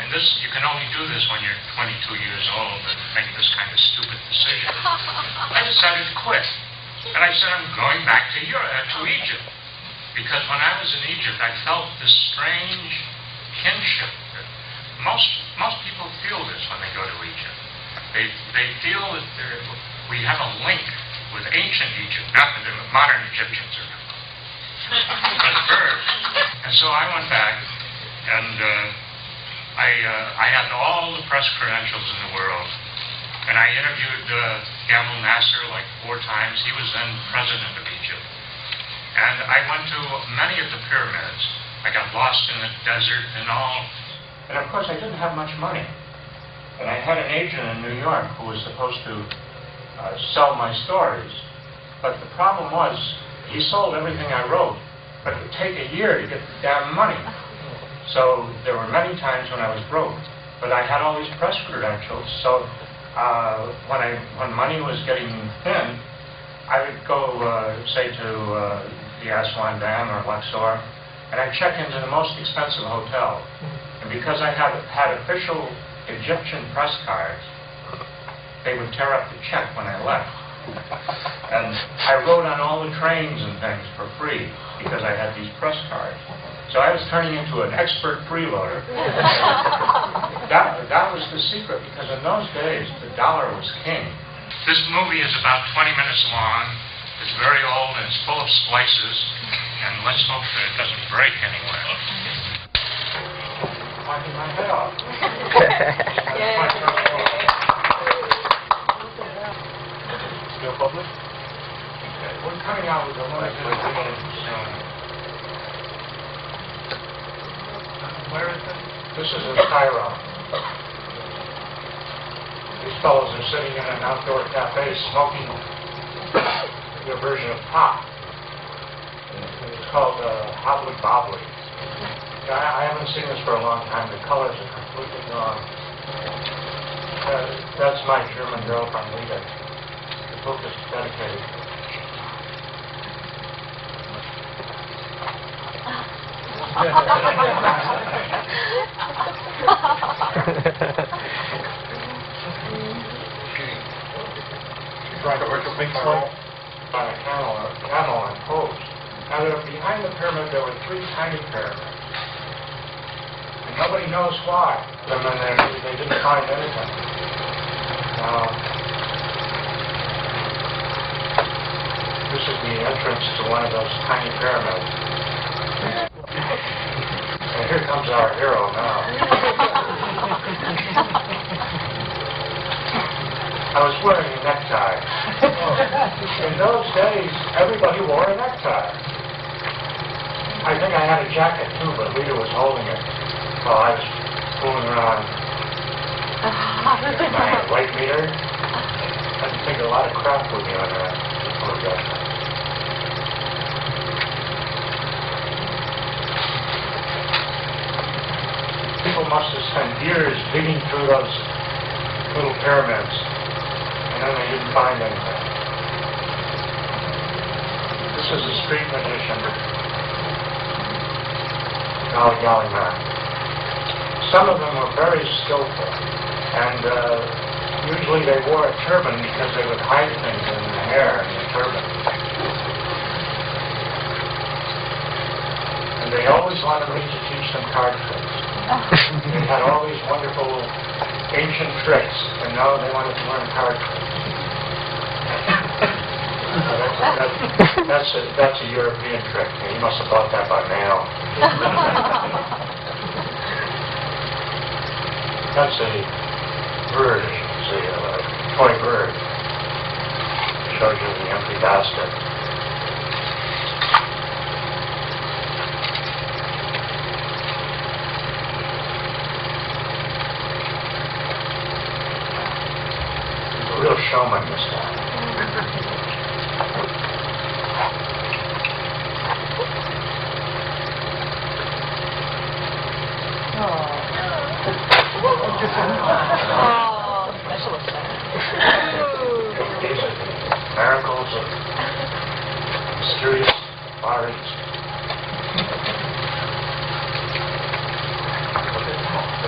S3: and this you can only do this when you're 22 years old and make this kind of stupid decision. I decided to quit. And I said, I'm going back to Egypt. Because when I was in Egypt, I felt this strange kinship. Most people feel this when they go to Egypt. They feel that we have a link with ancient Egypt, not that the modern Egyptians are birds. And so I went back, and I had all the press credentials in the world. And I interviewed Gamal Nasser like 4 times. He was then president of Egypt. And I went to many of the pyramids. I got lost in the desert and all. And of course, I didn't have much money. And I had an agent in New York who was supposed to sell my stories. But the problem was, he sold everything I wrote, but it would take a year to get the damn money. So there were many times when I was broke. But I had all these press credentials, so when money was getting thin, I would go, say, to the Aswan Dam or Luxor, and I'd check into the most expensive hotel. And because I had official Egyptian press cards, they would tear up the check when I left. And I rode on all the trains and things for free because I had these press cards. So I was turning into an expert freeloader. That was the secret, because in those days, the dollar was king. This movie is about 20 minutes long. It's very old and it's full of splices. And let's hope that it doesn't break anywhere. Knocking my head off. Still public? Okay. We're coming out with a limited soon. Where is it? This is in Cairo. These fellows are sitting in an outdoor cafe smoking their version of pop. It's called Hobbly Bobbly. I haven't seen this for a long time. The colors are completely gone. That's my German girlfriend, Lita. The book is dedicated. Trying to work a big circle on a camel on post. Now, behind the pyramid, there were 3 tiny pyramids. And nobody knows why. I mean, they didn't find anything. This is the entrance to one of those tiny pyramids. And here comes our hero now. I was wearing a necktie. In those days, everybody wore a necktie. I think I had a jacket too, but Lita was holding it while I was fooling around with my weight meter. figure a lot of crap would be on that photograph. People must have spent years digging through those little pyramids, and then they didn't find anything. This is a street magician. Golly, golly, man. Some of them were very skillful, and usually they wore a turban because they would hide things in the hair in the turban. And they always wanted me to teach them card tricks. They had all these wonderful ancient tricks, and now they wanted to learn card tricks. That's a European trick. You must have bought that by mail. That's a bird, it's a toy bird. It shows you the empty basket. He's a real showman, this guy.
S4: Special effects.
S3: These are miracles of mysterious Far East.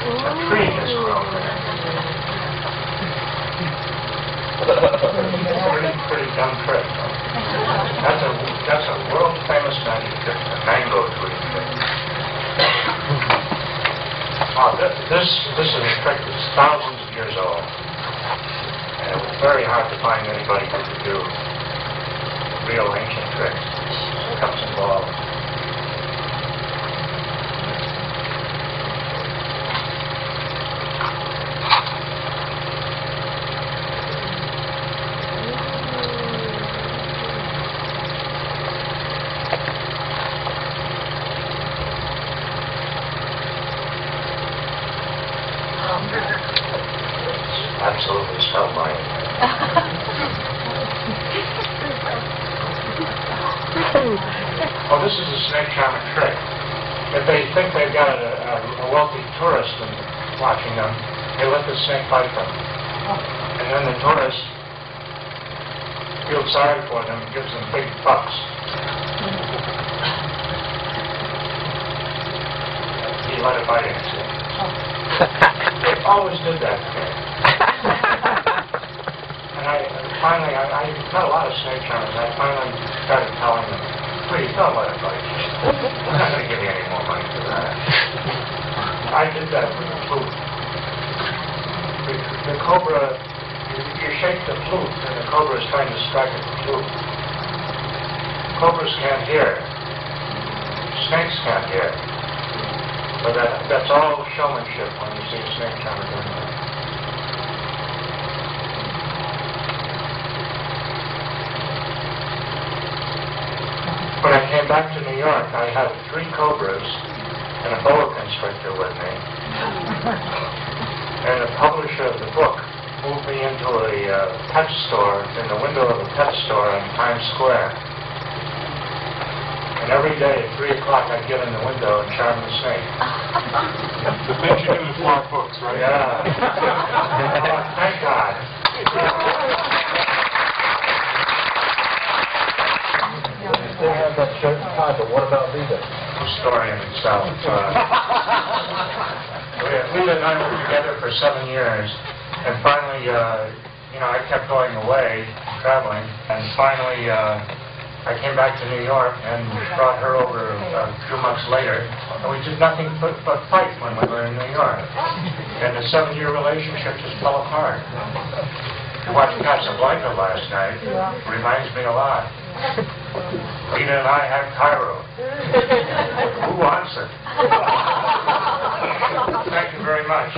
S3: A tree has grown there. Pretty dumb trick. That's a world famous magic trick, the mango tree trick. This is a trick that's thousands of years old. And it was very hard to find anybody who could do real ancient tricks. Cups and balls. Absolutely spellbinding. Oh, this is a snake charmer trick. If they think they've got a wealthy tourist watching them, they let the snake bite them. And then the tourist feels sorry for them and gives them big bucks. He let it bite him, see? They always did that to me. And I got a lot of snake charmers. I finally started telling them, please don't let it bite you. We're not going to give you any more money for that. I did that with the flute. The cobra, you shake the flute and the cobra is trying to strike at the flute. Cobras can't hear. Snakes can't hear. But that's all showmanship when you see a snake charmer doing that. When I came back to New York, I had 3 cobras and a boa constrictor with me. And the publisher of the book moved me into a pet store, in the window of a pet store in Times Square. And every day at 3 o'clock I'd get in the window and charm the snake.
S11: The things you do in smart books, right?
S3: Yeah. Oh, thank God.
S11: They have that certain time, but what about Lita?
S3: A story in itself. Lita and I were together for 7 years, and finally, I kept going away, traveling, and finally, I came back to New York and brought her over a few months later, and we did nothing but fight when we were in New York. And the 7-year relationship just fell apart. I watched Casablanca last night. It reminds me a lot. Lita and I have Cairo. Who wants it? Thank you very much.